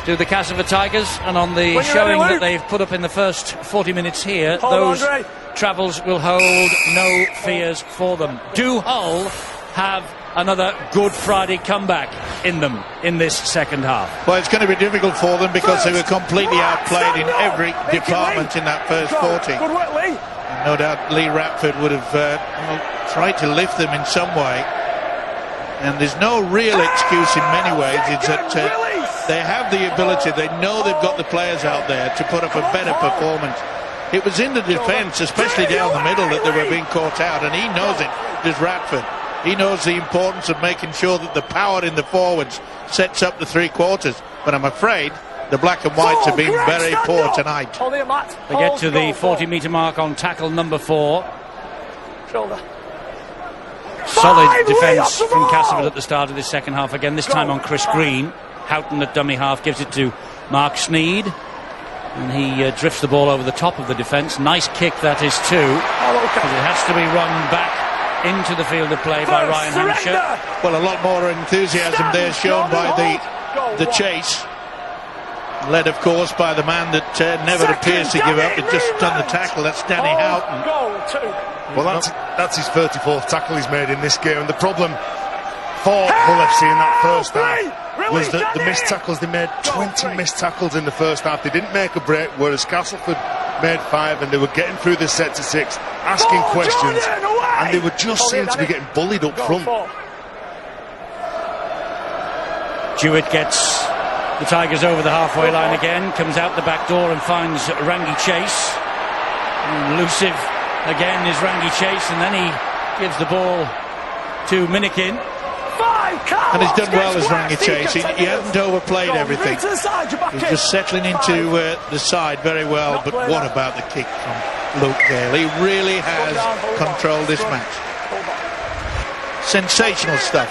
Speaker 1: To the Castleford Tigers, and on the showing that they've put up in the first 40 minutes here, those travels will hold no fears for them. Do Hull have another Good Friday comeback in them in this second half?
Speaker 2: Well, it's going to be difficult for them because they were completely outplayed in every department in that first 40.
Speaker 5: Good work, Lee.
Speaker 2: No doubt Lee Ratford would have tried to lift them in some way. And there's no real excuse in many ways. It's that they have the ability, they know they've got the players out there to put up a better performance. It was in the defence, especially down the middle, that they were being caught out, and he knows it, does Ratford. He knows the importance of making sure that the power in the forwards sets up the 3 quarters. But I'm afraid the black and whites have been very poor tonight.
Speaker 1: They get to the 40-metre mark on tackle number 4.
Speaker 5: Shoulder.
Speaker 1: Solid defence from Castleford at the start of this second half again, this time on Chris Green. Houghton at dummy half gives it to Mark Sneed, and he drifts the ball over the top of the defence. Nice kick that is too, because it has to be run back into the field of play by Ryan Hampshire.
Speaker 2: Well, a lot more enthusiasm there shown by the chase, led of course by the man that never appears to give up. It just done the tackle. That's Danny Houghton.
Speaker 4: Well, that's his 34th tackle he's made in this game, and the problem for Hull FC in that first half was that the missed tackles. They made 20 missed tackles in the first half. They didn't make a break, whereas Castleford made 5, and they were getting through the set to 6, asking questions, and they would just seem to be getting bullied up front.
Speaker 1: Jewett gets the Tigers over the halfway line again, comes out the back door and finds Rangi Chase. And elusive again is Rangi Chase, and then he gives the ball to Minikin.
Speaker 2: And he's done well as Rangi Chase. He hasn't overplayed everything. He's just settling into the side very well. But what about the kick from Luke Gale? He really has controlled this match. Sensational stuff.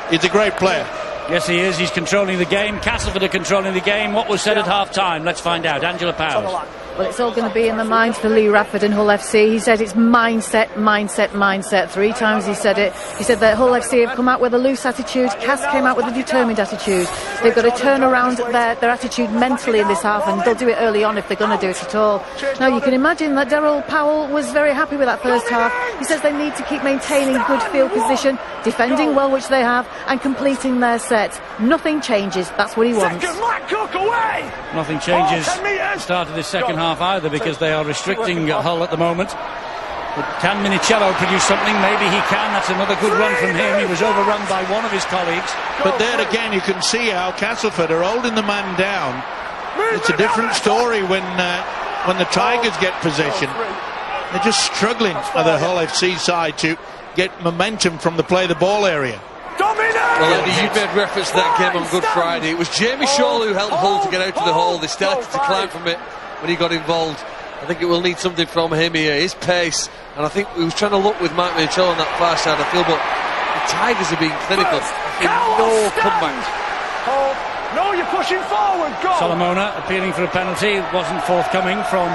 Speaker 2: He's a great player.
Speaker 1: Yes, he is. He's controlling the game. Castleford are controlling the game. What was said at half-time? Let's find out. Angela Powers.
Speaker 7: Well, it's all going to be in the minds for Lee Ratford and Hull FC. He said it's mindset, mindset, mindset. 3 times he said it. He said that Hull FC have come out with a loose attitude. Cass came out with a determined attitude. They've got to turn around their attitude mentally in this half, and they'll do it early on if they're going to do it at all. Now, you can imagine that Daryl Powell was very happy with that first half. He says they need to keep maintaining good field position, defending well, which they have, and completing their sets. Nothing changes. That's what he wants.
Speaker 1: Nothing changes at the start of this second half either, because they are restricting Hull at the moment. But can Minicello produce something? Maybe he can. That's another good run from him. He was overrun by one of his colleagues.
Speaker 2: But there again you can see how Castleford are holding the man down. It's a different story when the Tigers get possession. They're just struggling at the Hull FC side to get momentum from the play the ball area.
Speaker 3: Well, Andy, you made reference to that game on Good Friday. It was Jamie Shaw who helped Hull to get out of the hole. They started to climb from it when he got involved. I think it will need something from him here, his pace, and I think he was trying to look with Mike Mitchell on that far side of the field, but the Tigers are being clinical. No comeback.
Speaker 5: No, you're pushing forward. Go.
Speaker 1: Solomona appealing for a penalty. It wasn't forthcoming from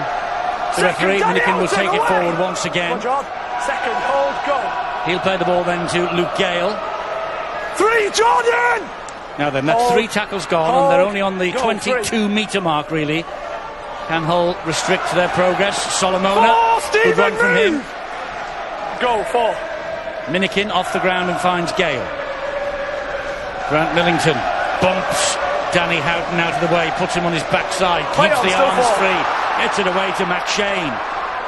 Speaker 1: the referee. Minikin will take it forward once again.
Speaker 5: Second, hold, go.
Speaker 1: He'll play the ball then to Luke Gale.
Speaker 5: 3, Jordan!
Speaker 1: Now then, that's 3 tackles gone, and they're only on the 22-metre mark, really. Can Hull restrict their progress? Solomona, good run from him.
Speaker 5: Go, 4.
Speaker 1: Minikin off the ground and finds Gale. Grant Millington bumps Danny Houghton out of the way, puts him on his backside, keeps the arms free, gets it away to McShane.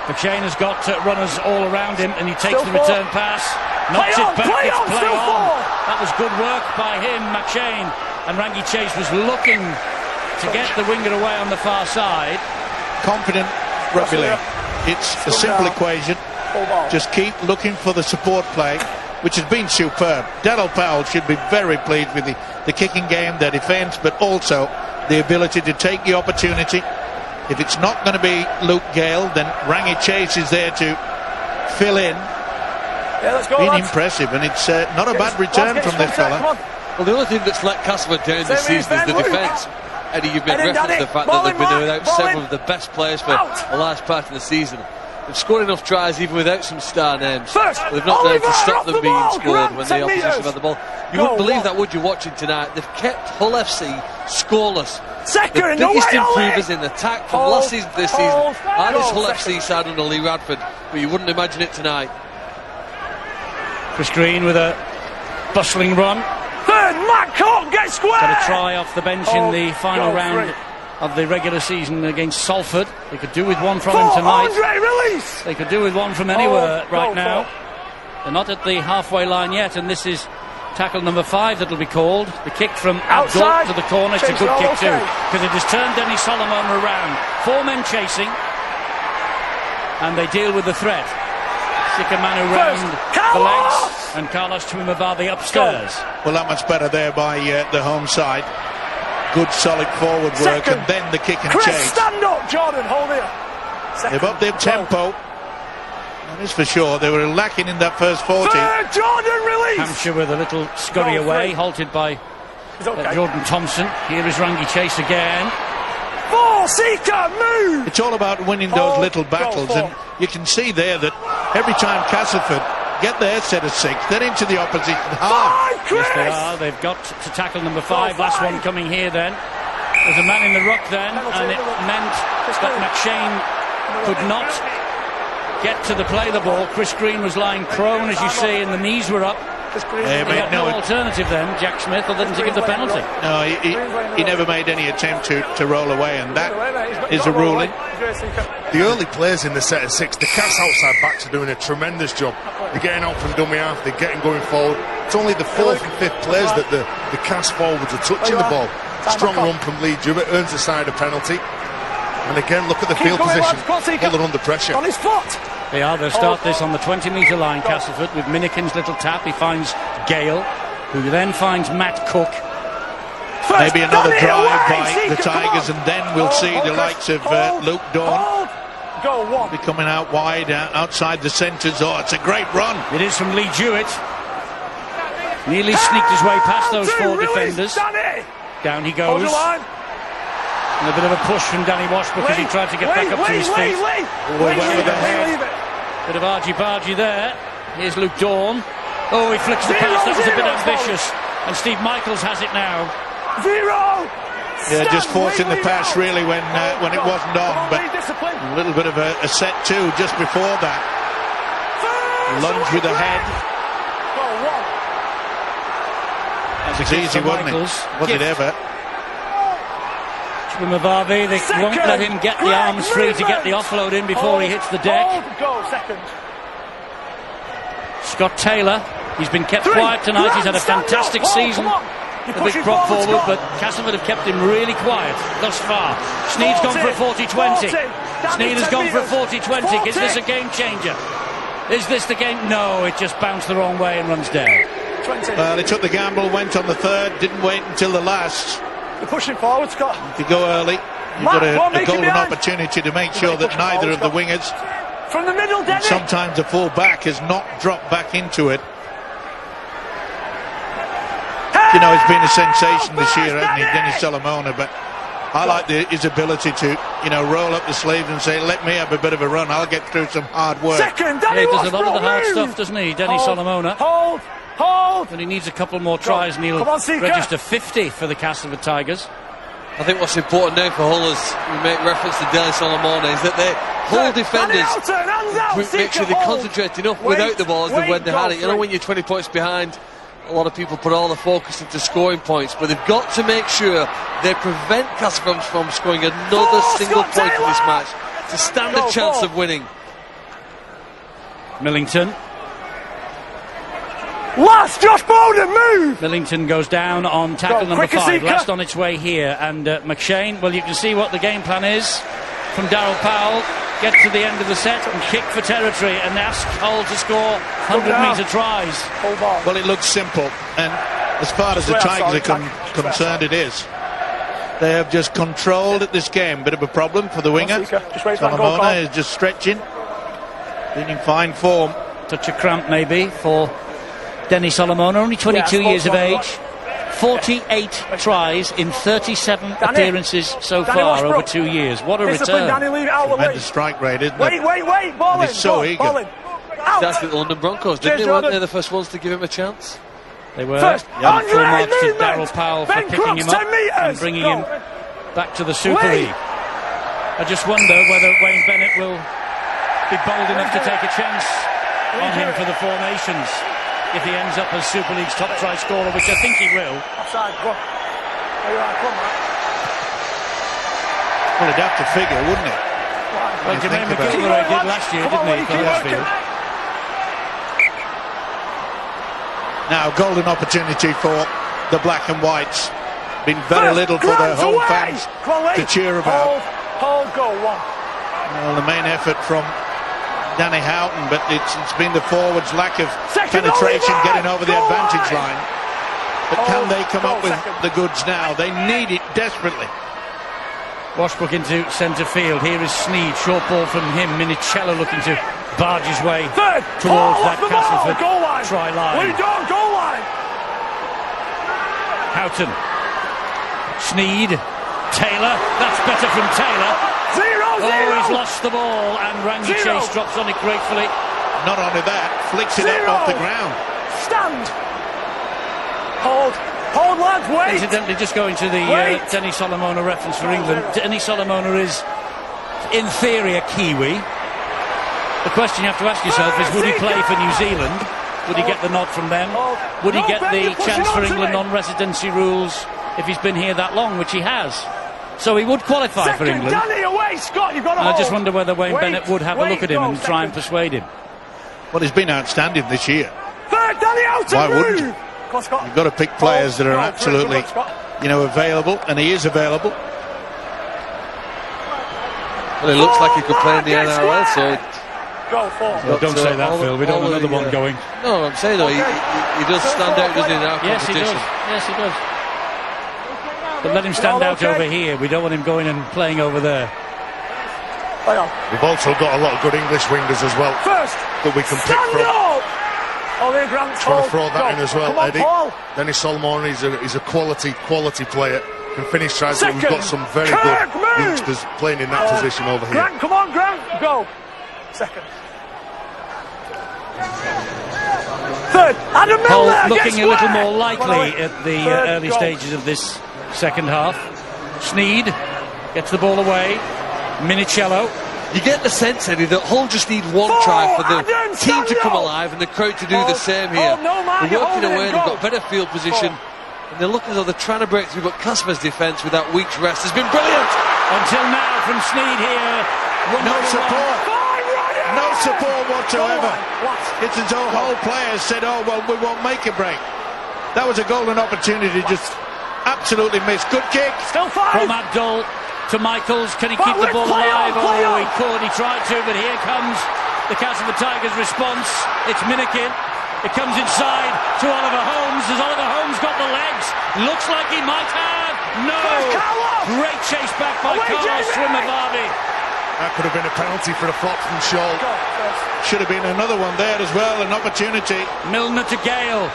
Speaker 1: McShane has got runners all around him, and he takes the return pass, knocks it back, it's play on. That was good work by him, McShane. And Rangi Chase was looking to get the winger away on the far side.
Speaker 2: Confident rugby league. It's a simple equation. Just keep looking for the support play, which has been superb. Daryl Powell should be very pleased with the kicking game, their defence, but also the ability to take the opportunity. If it's not going to be Luke Gale, then Rangi Chase is there to fill in.
Speaker 5: Yeah, let's go,
Speaker 2: been impressive, and it's not a bad return from this fella.
Speaker 3: Well, the only thing that's let Castleford down this season is the defence. Eddie, you've made reference to the fact that they've been without several of the best players for a large part of the season. They've scored enough tries even without some star names. They've not been able to stop them being scored when the opposition have had the ball. You wouldn't believe that, would you, watching tonight? They've kept Hull FC scoreless. The biggest improvers in attack from last season to this season are this Hull FC side under Lee Radford, but you wouldn't imagine it tonight.
Speaker 1: Chris Green with a bustling run.
Speaker 5: Third, Matt Cook gets square.
Speaker 1: Got a try off the bench in the final round of the regular season against Salford. They could do with one from him tonight.
Speaker 5: Release.
Speaker 1: They could do with one from anywhere right now. They're not at the halfway line yet, and this is tackle number 5 that'll be called. The kick from Abdul to the corner. It's a good kick too, because it has turned Denny Solomon around. 4 men chasing, and they deal with the threat. Sikamanu round the legs, and Carlos Tuimavave upstairs.
Speaker 2: Well, that much better there by the home side. Good solid forward work, and then the kick and chase.
Speaker 5: Stand up, Jordan, hold here.
Speaker 2: They've upped their tempo. That is for sure. They were lacking in that first 40.
Speaker 5: Jordan, release.
Speaker 1: Hampshire with a little scurry away, halted by Jordan Thompson. Here is Rangi Chase again.
Speaker 5: 4, Seeker, move!
Speaker 2: It's all about winning those little battles, and you can see there that every time Castleford get their set of 6, they're into the opposition half.
Speaker 1: Yes, they are. They've got to tackle number 5. Last one coming here then. There's a man in the ruck then, and it meant that McShane could not get to play the ball. Chris Green was lying prone, as you see, and the knees were up. He had no alternative then, Jack Smith, other than to give the penalty.
Speaker 2: No, he never made any attempt to roll away, and that is a ruling.
Speaker 4: The early players in the set of 6, the Cass outside backs are doing a tremendous job. They're getting out from dummy half, they're getting going forward. It's only the 4th and 5th players that the Cass forwards are touching the ball. Strong run from Lee Jewett, earns a side a penalty. And again, look at the field position. They're under pressure.
Speaker 5: On his foot.
Speaker 1: They'll start this on the 20-metre line, Castleford, with Minikin's little tap. He finds Gale, who then finds Matt Cook.
Speaker 2: Maybe another drive by the Tigers, and then we'll see the likes of Luke Dawn be coming out wide, outside the centres. Oh, it's a great run.
Speaker 1: It is from Lee Jewett. Nearly sneaked his way past those 4 defenders. Down he goes. And a bit of a push from Danny Wash because he tried to get back up to his feet. Bit of argy-bargy there. Here's Luke Dawn. Oh, he flicks the pass. That was a bit ambitious. And Steve Michaels has it now.
Speaker 2: Yeah, just forcing the pass really when it wasn't on, but a little bit of a set too just before that. Lunge with the head. It was easy, wasn't it? Was it ever?
Speaker 1: Mavavi, they won't let him get the arms free to get the offload in before he hits the deck. Scott Taylor, he's been kept quiet tonight. He's had a fantastic season, the big prop forward, but Castleford have kept him really quiet thus far. Sneed's gone for a 40-20. Sneed has gone for a 40-20. Is this a game changer? Is this the game? No, it just bounced the wrong way and runs down.
Speaker 2: They took the gamble, went on the 3rd, didn't wait until the last.
Speaker 5: They're pushing forward, Scott.
Speaker 2: If you go early, You've got a golden opportunity to make sure that neither of the wingers,
Speaker 5: from the middle,
Speaker 2: and sometimes the full back, has not dropped back into it. You know, he's been a sensation this year, hasn't he, Dennis Solomona, but I like his ability to, you know, roll up the sleeves and say, let me have a bit of a run, I'll get through some hard work.
Speaker 5: Second,
Speaker 1: he does a lot of the hard stuff, doesn't he, Dennis Solomona?
Speaker 5: Hold!
Speaker 1: And he needs a couple more tries and he'll register 50 for the Castleford Tigers.
Speaker 3: I think what's important now for Hull, as we make reference to Dennis Solomona, is that they Hull defenders make sure they concentrate enough without the ball as they when they had it. You know, when you're 20 points behind, a lot of people put all the focus into scoring points, but they've got to make sure they prevent Castleford from scoring another single point in this match to stand a chance of winning.
Speaker 1: Millington.
Speaker 5: Last, Josh Bowden, move!
Speaker 1: Millington goes down on tackle number 5, last on its way here, and McShane, well, you can see what the game plan is from Darryl Powell. Get to the end of the set and kick for territory and ask Hull to score 100-metre tries.
Speaker 2: Well, it looks simple, and as far as the Tigers are concerned, it is. They have just controlled at this game. Bit of a problem for the winger. Solomona is just stretching, being in fine form.
Speaker 1: Touch of cramp maybe for Denny Solomona, only 22 years of age. 48 tries in 37 appearances so far over 2 years. What a return.
Speaker 2: Tremendous strike rate, isn't it?
Speaker 5: Wait, Bowling.
Speaker 2: He's so eager.
Speaker 3: That's the London Broncos, didn't they? Weren't they the first ones to give him a chance?
Speaker 1: They were. Full marks to Darryl Powell for picking him up and bringing him back to the Super League. I just wonder whether Wayne Bennett will be bold enough to take a chance on him for the Four Nations if he ends up as Super League's top try scorer, which I think he will.
Speaker 2: Well, he'd have to figure, wouldn't it?
Speaker 1: Well, Jermaine McGilvray did last year, didn't he, for Huddersfield?
Speaker 2: Now, golden opportunity for the black and whites. Been very little for their home fans to cheer about.
Speaker 5: Hold, go, one.
Speaker 2: Well, the main effort from Danny Houghton, but it's been the forwards' lack of penetration getting over the advantage line. But can they come up with the goods now? They need it desperately.
Speaker 1: Washbrook into centre field. Here is Sneed, short ball from him. Minicello looking to barge his way towards that Castleford try line.
Speaker 5: Goal line.
Speaker 1: Houghton, Sneed, Taylor. That's better from Taylor.
Speaker 5: 0-0.
Speaker 1: He's lost the ball, and Rangi Chase drops on it gratefully.
Speaker 2: Not only that, flicks it up off the ground.
Speaker 5: Stand. Hold, lads, wait.
Speaker 1: Incidentally, just going to the Denny Solomona reference for England. Denny Solomona is, in theory, a Kiwi. The question you have to ask yourself is, would he play for New Zealand? Would he get the nod from them? Would he get the chance for England on residency rules if he's been here that long, which he has? So he would qualify for England.
Speaker 5: Danny, away, Scott, you've got to
Speaker 1: I just wonder whether Wayne Bennett would have a look at him and try and persuade him.
Speaker 2: Well, he's been outstanding this year.
Speaker 5: Third, Danny, out.
Speaker 2: Why wouldn't you? You've got to pick players that are absolutely, you know, available, and he is available.
Speaker 3: Well, it looks like he could play in the NRL, so...
Speaker 1: Well, don't say that, Phil. We don't have another one going.
Speaker 3: No, I'm saying, though, he does stand out, doesn't he, in our competition?
Speaker 1: Yes, he does. But let him stand out over here. We don't want him going and playing over there.
Speaker 4: We've also got a lot of good English wingers as well that we can pick from. Just want to throw that in as well, Eddie. Dennis Solomona, he's a quality player. Can finish tries, but we've got some very good youngsters playing in that position over here.
Speaker 5: Grant, come on, Grant, go. Second. Third, Adam Milner
Speaker 1: looking a little more likely at the early stages of this second half. Sneed gets the ball away. Minicello.
Speaker 3: You get the sense, Eddie, that Hull just need one try for the team to come alive and the crowd to do the same here. They're working away, they've got better field position, and they're looking as though they're trying to break through, but Casper's defence with that week's rest has been brilliant.
Speaker 1: Until now from Sneed here.
Speaker 2: No support. No support whatsoever. It's as though Hull players said, oh, well, we won't make a break. That was a golden opportunity, just absolutely missed. Good kick.
Speaker 5: Still five.
Speaker 1: From Abdul to Michaels. Can he keep the ball alive? Oh, he could. He tried to, but here comes the Castleford Tigers response. It's Minikin. It comes inside to Oliver Holmes. Has Oliver Holmes got the legs? Looks like he might have. No! Great chase back by Carlos Swimavavi.
Speaker 4: That could have been a penalty for a flop from Shaw.
Speaker 2: Should have been another one there as well, an opportunity.
Speaker 1: Milner to Gale.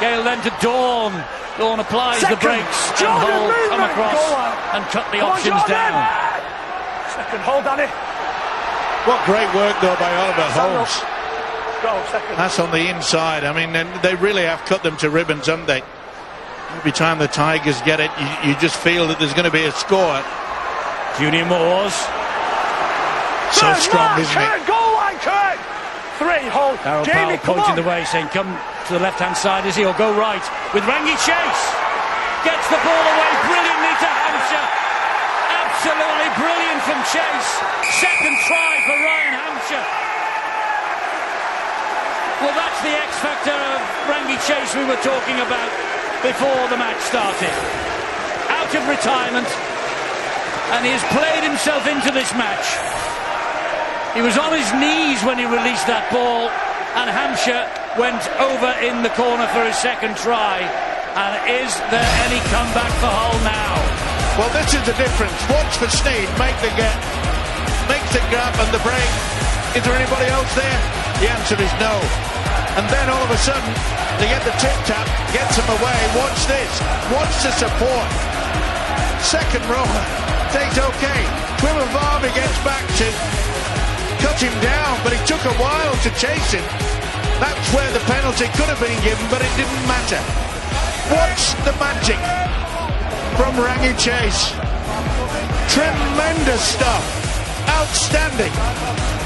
Speaker 1: Gale then to Dawn. Dawn applies the brakes and Hull come across and cut the options down.
Speaker 5: Second, hold Danny.
Speaker 2: What great work though by Oliver Holmes. That's on the inside. I mean, they really have cut them to ribbons, haven't they? Every time the Tigers get it, you just feel that there's going to be a score.
Speaker 1: Junior Moores.
Speaker 2: So strong, isn't it?
Speaker 5: Goal line, Kurt. 3, hold.
Speaker 1: Darryl
Speaker 5: Jamie,
Speaker 1: Powell pointing the way, saying, come to the left-hand side, is he, or go right? With Rangi Chase. Gets the ball away brilliantly to Hampshire. Absolutely brilliant from Chase. Second try for Ryan Hampshire. Well, that's the X factor of Rangi Chase we were talking about before the match started. Out of retirement, and he has played himself into this match. He was on his knees when he released that ball, and Hampshire went over in the corner for his second try. And is there any comeback for Hull now?
Speaker 2: Well, this is the difference. Watch for Sneyd make the get, makes the grab and the break. Is there anybody else there? The answer is no. And then all of a sudden, they get the tip-tap, gets him away. Watch this. Watch the support. Second rower takes okay. Swimavavi gets back to cut him down, but it took a while to chase him. That's where the penalty could have been given, but it didn't matter. Watch the magic from Rangi Chase. Tremendous stuff. Outstanding.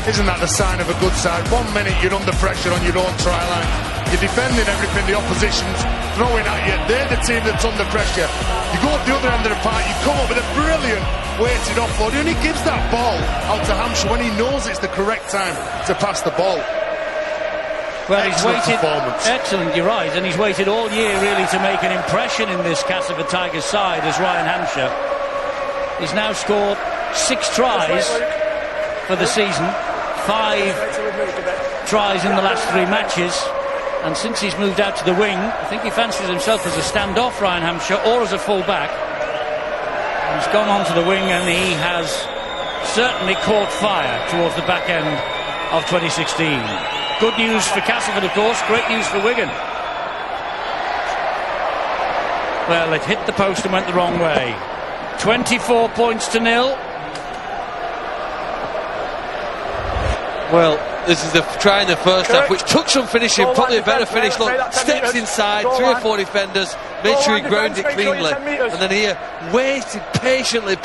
Speaker 4: Isn't that the sign of a good side? 1 minute you're under pressure on your own try line. You're defending everything the opposition's throwing at you. They're the team that's under pressure. You go up the other end of the park, you come up with a brilliant weighted offload, and he gives that ball out to Hampshire when he knows it's the correct time to pass the ball.
Speaker 1: Well, he's waited.
Speaker 4: Performance.
Speaker 1: Excellent, you're right, and he's waited all year really to make an impression in this Castleford Tigers side as Ryan Hampshire. He's now scored 6 tries for the season, 5 tries in the last 3 matches, and since he's moved out to the wing, I think he fancies himself as a standoff, Ryan Hampshire, or as a full-back. He's gone on to the wing and he has certainly caught fire towards the back end of 2016. Good news for Castleford, of course, great news for Wigan. Well, it hit the post and went the wrong way. 24 points to 0.
Speaker 3: Well, this is the try in the first half, which took some finishing, probably a better finish. Look, steps inside, 3 or 4 defenders, made sure he grounded it cleanly, and then here waited patiently,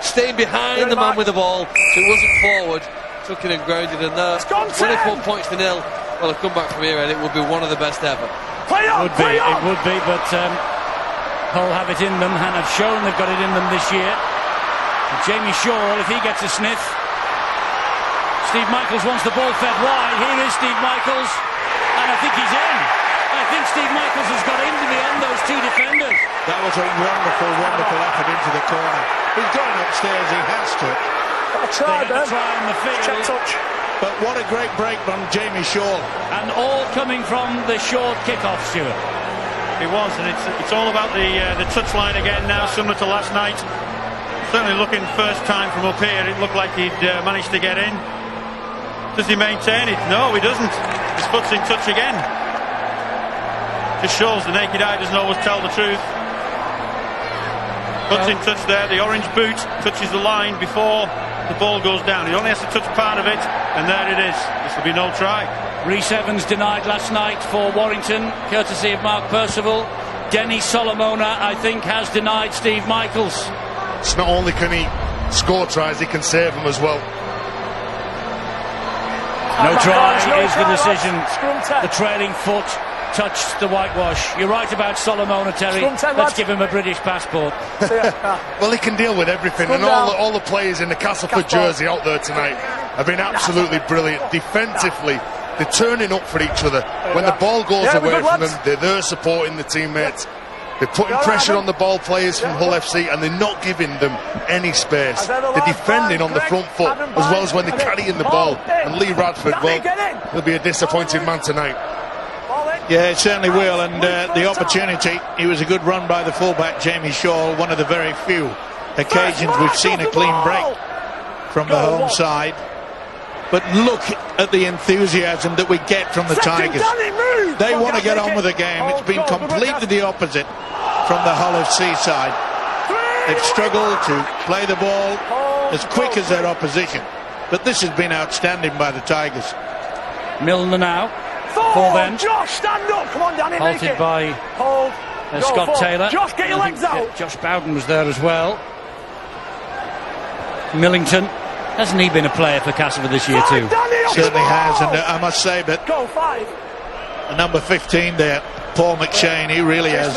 Speaker 3: staying behind the man with the ball, so it wasn't forward. Took it and grounded, and 24 points to 0. Well, a comeback from here, and it would be one of the best ever.
Speaker 1: It would be, but Hull have it in them, and have shown they've got it in them this year. And Jamie Shaw, if he gets a sniff. Steve Michaels wants the ball fed wide. Here is Steve Michaels, and I think he's in. I think Steve Michaels has got into beyond those 2 defenders.
Speaker 2: That was a wonderful effort into the corner. He's going upstairs, he has to.
Speaker 5: Try
Speaker 1: on the field.
Speaker 5: Check touch.
Speaker 2: But what a great break from Jamie Shaw.
Speaker 1: And all coming from the short kick-off, Stuart.
Speaker 6: It was, and it's all about the touchline again now, similar to last night. Certainly looking first time from up here, it looked like he'd managed to get in. Does he maintain it? No, he doesn't. His foot's in touch again. Just shows the naked eye doesn't always tell the truth. Foot's in touch there. The orange boot touches the line before the ball goes down. He only has to touch part of it, and there it is. This will be no try.
Speaker 1: Rhys Evans denied last night for Warrington, courtesy of Mark Percival. Denny Solomona, I think, has denied Steve Michaels.
Speaker 4: It's not only can he score tries, he can save them as well.
Speaker 1: No try is the decision. The trailing foot touched the whitewash. You're right about Solomona, Terry. Let's give him a British passport.
Speaker 4: Well, he can deal with everything, and all the players in the Castleford jersey out there tonight have been absolutely brilliant. Defensively, they're turning up for each other. When the ball goes away from them, they're there supporting the teammates. They're putting pressure on the ball players from Hull FC, and they're not giving them any space. They're defending on the front foot as well as when they're carrying the ball. And Lee Radford, well, he'll be a disappointed man tonight.
Speaker 2: Yeah, it certainly will, and the opportunity, it was a good run by the fullback, Jamie Shaw, one of the very few occasions we've seen a clean break from the home side. But look at the enthusiasm that we get from the Tigers. They want to get on with the game. It's been completely the opposite from the Hull FC side. They've struggled to play the ball as quick as their opposition. But this has been outstanding by the Tigers.
Speaker 1: Milner now. For them.
Speaker 5: Josh, stand up. Come on, Danny.
Speaker 1: Halted by Scott Taylor.
Speaker 5: Josh, get your legs out.
Speaker 1: Josh Bowden was there as well. Millington. Hasn't he been a player for Castleford this year too?
Speaker 2: Certainly has, and I must say that number 15 there, Paul McShane, he really has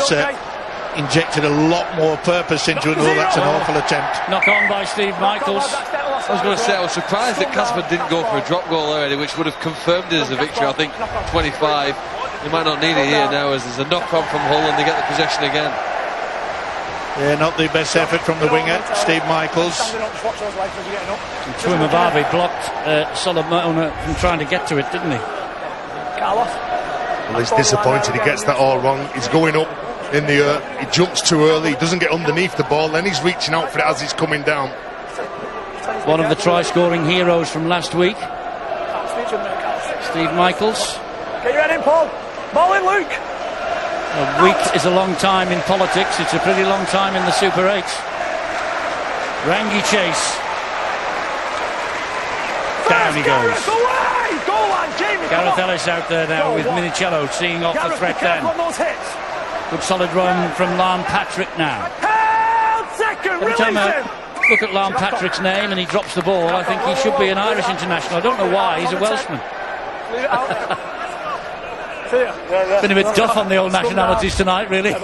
Speaker 2: injected a lot more purpose into it. Oh, that's an awful attempt.
Speaker 1: Knock on by Steve Michaels.
Speaker 3: I was going to say, I was surprised that Castleford didn't go for a drop goal already, which would have confirmed it as a victory. I think 25. They might not need it here now, as there's a knock on from Hull and they get the possession again.
Speaker 2: Yeah, not the best effort from the winger, Steve Michaels.
Speaker 1: Tuimabavi blocked Solomona from trying to get to it, didn't he?
Speaker 4: Well, he's disappointed. He gets that all wrong. He's going up in the air. He jumps too early. He doesn't get underneath the ball. Then he's reaching out for it as he's coming down.
Speaker 1: One of the try-scoring heroes from last week, Steve Michaels.
Speaker 5: Get your head in, Paul. Ball in, Luke.
Speaker 1: A week is a long time in politics. It's a pretty long time in the Super 8s. Rangi chase. Down he goes. Gareth Ellis out there now with Minicello seeing off the threat then. Good solid run from Larn Patrick now. Every time I look at Larn Patrick's name and he drops the ball, I think he should be an Irish international. I don't know why, he's a Welshman. Been a bit duff on the old nationalities tonight, really.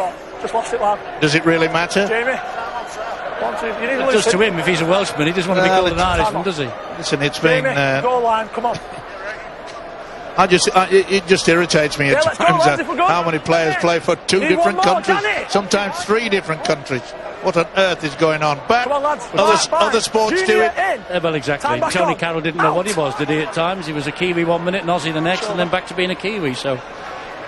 Speaker 2: Does it really matter?
Speaker 1: It does to him if he's a Welshman. He doesn't want to be called an Irishman, does he?
Speaker 2: Listen, it's been...
Speaker 5: goal line, come on.
Speaker 2: It just irritates me at times how many players play for two different countries, sometimes three different countries. What on earth is going on? But other sports do it.
Speaker 1: Well, exactly. Tony Carroll didn't know what he was, did he, at times? He was a Kiwi 1 minute, an Aussie the next, and then back to being a Kiwi, so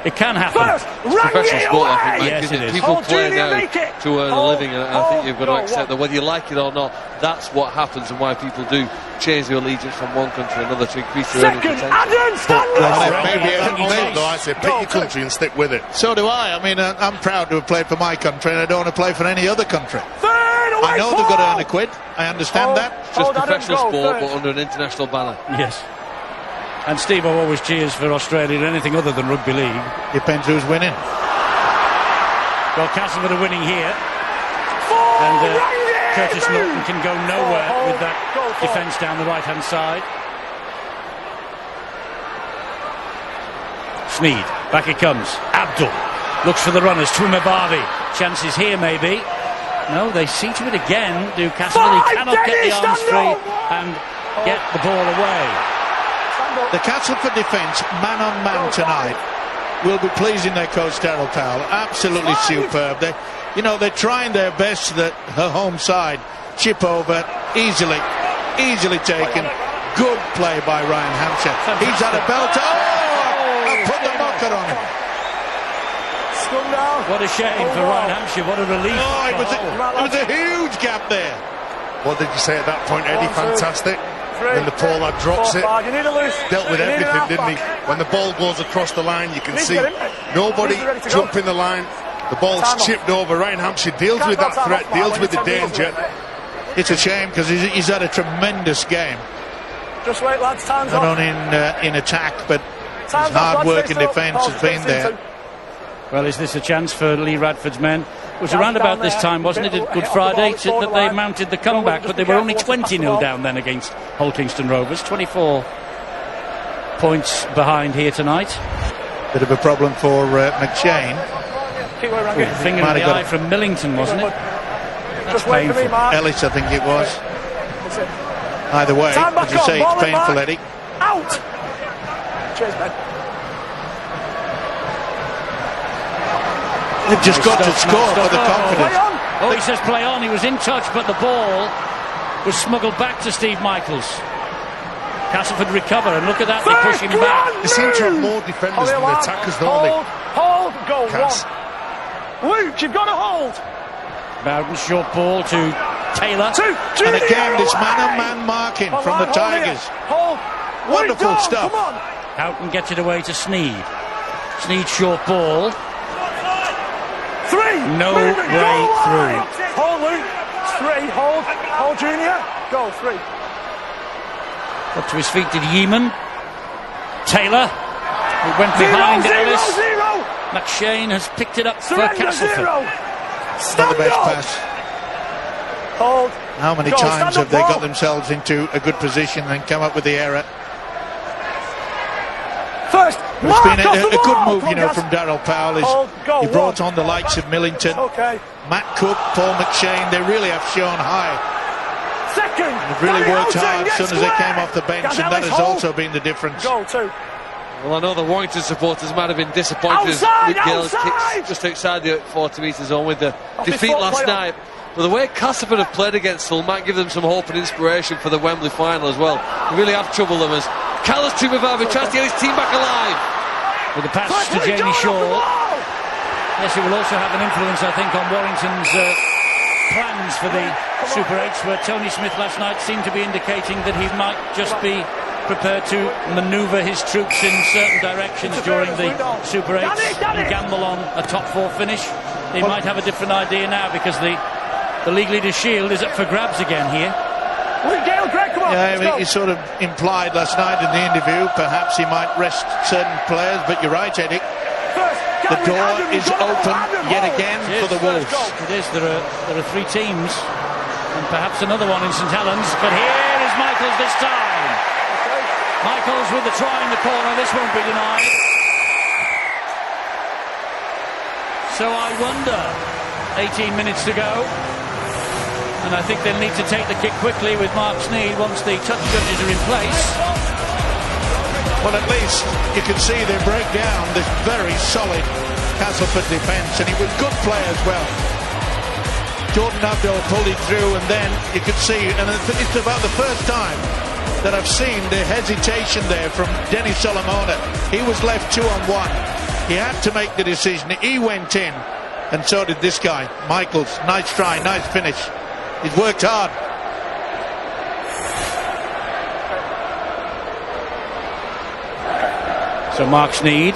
Speaker 1: it can happen.
Speaker 3: It's professional sport, I think,
Speaker 1: yes, it is.
Speaker 3: People play now to earn a living, and I think you've got to accept that whether you like it or not, that's what happens and why people do change their allegiance from one country to another to increase their earning potential.
Speaker 4: Maybe I say pick your country and stick with it.
Speaker 2: So do I. I mean, I'm proud to have played for my country, and I don't want to play for any other country. I know they've got to earn a quid. I understand that.
Speaker 3: It's just professional sport, but under an international banner.
Speaker 1: Yes. And Steve always cheers for Australia and anything other than rugby league.
Speaker 2: Depends who's winning.
Speaker 1: Well, Castleford are winning here. And Curtis Norton can go nowhere with that defence down the right-hand side. Sneed, back it comes. Abdul looks for the runners. Tuimabavi. Chances here, maybe. No, they see to it again. Do Castleford? He cannot get the arms free and get the ball away.
Speaker 2: The Castleford defence, man on man tonight, will be pleasing their coach Daryl Powell. Absolutely superb. They're trying their best that her home side chip over easily taken. Good play by Ryan Hampshire. He's had a belter. I put the knocker on him.
Speaker 1: What a shame for Ryan Hampshire. What a relief.
Speaker 2: It was a huge gap there.
Speaker 4: What did you say at that point, Eddie? Fantastic. When the Pollard drops it, dealt with everything, didn't he? When the ball goes across the line, you can see nobody jumping the line. The ball's chipped over. Ryan Hampshire deals with that threat, deals with the danger.
Speaker 2: It's a shame because he's had a tremendous game.
Speaker 5: Just wait, lads. Time's
Speaker 2: not only in attack, but his hard work in defence has been there.
Speaker 1: Well, is this a chance for Lee Radford's men? It was around about this time, wasn't it, at Good Friday, that they mounted the comeback, but they were only 20-0 down then against Hull Kingston Rovers. 24 points behind here tonight.
Speaker 2: Bit of a problem for McShane.
Speaker 1: Finger in the eye from Millington, wasn't it? That's painful.
Speaker 2: Ellis, I think it was. Either way, as you say, it's painful, Eddie.
Speaker 5: Out! Cheers, Ben.
Speaker 2: They've just got to score for the confidence.
Speaker 1: Oh, he says play on. He was in touch, but the ball was smuggled back to Steve Michaels. Castleford recover, and look at that, they push him back.
Speaker 4: They seem to have more defenders than attackers, don't they?
Speaker 5: Hold, go,
Speaker 4: Cass.
Speaker 5: Luke, you've got to hold.
Speaker 1: Bowden, short ball to Taylor.
Speaker 2: And again, this man-on-man marking from the Tigers.
Speaker 5: Hold.
Speaker 2: Wonderful stuff.
Speaker 5: Come on.
Speaker 1: Houghton gets it away to Sneed. Sneed short ball.
Speaker 5: 3.
Speaker 1: No way through.
Speaker 5: Hold, Luke. 3. Hold, Junior. Go, 3.
Speaker 1: Up to his feet did Yeeman. Taylor, who went behind Ellis. McShane has picked it up for Castleford.
Speaker 2: Not the best pass.
Speaker 5: Hold.
Speaker 2: How many times have they got themselves into a good position and come up with the error?
Speaker 5: First,
Speaker 2: it's been a good move, you know, from Darryl Powell. He brought on the likes of Millington, Matt Cook, Paul McShane. They really have shown high.
Speaker 5: Second,
Speaker 2: they've really worked hard as soon as they came off the bench, and that has also been the difference.
Speaker 5: Go, 2.
Speaker 3: Well, I know the Warrington supporters might have been disappointed as Luke Gale kicks just outside the 40 metre zone with the defeat last night. But the way Castleford have played against Hull might give them some hope and inspiration for the Wembley final as well. They really have troubled them as Carlos Tuivasa tries to get his team back alive.
Speaker 1: With the pass to Jamie Shaw. Yes, it will also have an influence, I think, on Warrington's plans for the Super 8s, where Tony Smith last night seemed to be indicating that he might just be prepared to manoeuvre his troops in certain directions during the Super 8s and gamble on a top 4 finish. They might have a different idea now, because the League Leaders' Shield is up for grabs again here.
Speaker 2: Yeah, I mean, he sort of implied last night in the interview perhaps he might rest certain players, but you're right, Eddie. The door is open yet again for the Wolves.
Speaker 1: It is. There are 3 teams, and perhaps another one in St Helens. But here is Michaels this time. Michaels with the try in the corner. This won't be denied. So I wonder. 18 minutes to go. And I think they'll need to take the kick quickly with Mark Sneed once the touch judges are in place.
Speaker 2: Well, at least you can see they break down this very solid Castleford defence, and it was good play as well. Jordan Abdul pulled it through, and then you could see, and it's about the first time that I've seen the hesitation there from Dennis Solomona. He was left 2-on-1. He had to make the decision. He went in, and so did this guy, Michaels. Nice try, nice finish. He's worked hard.
Speaker 1: So Mark Sneed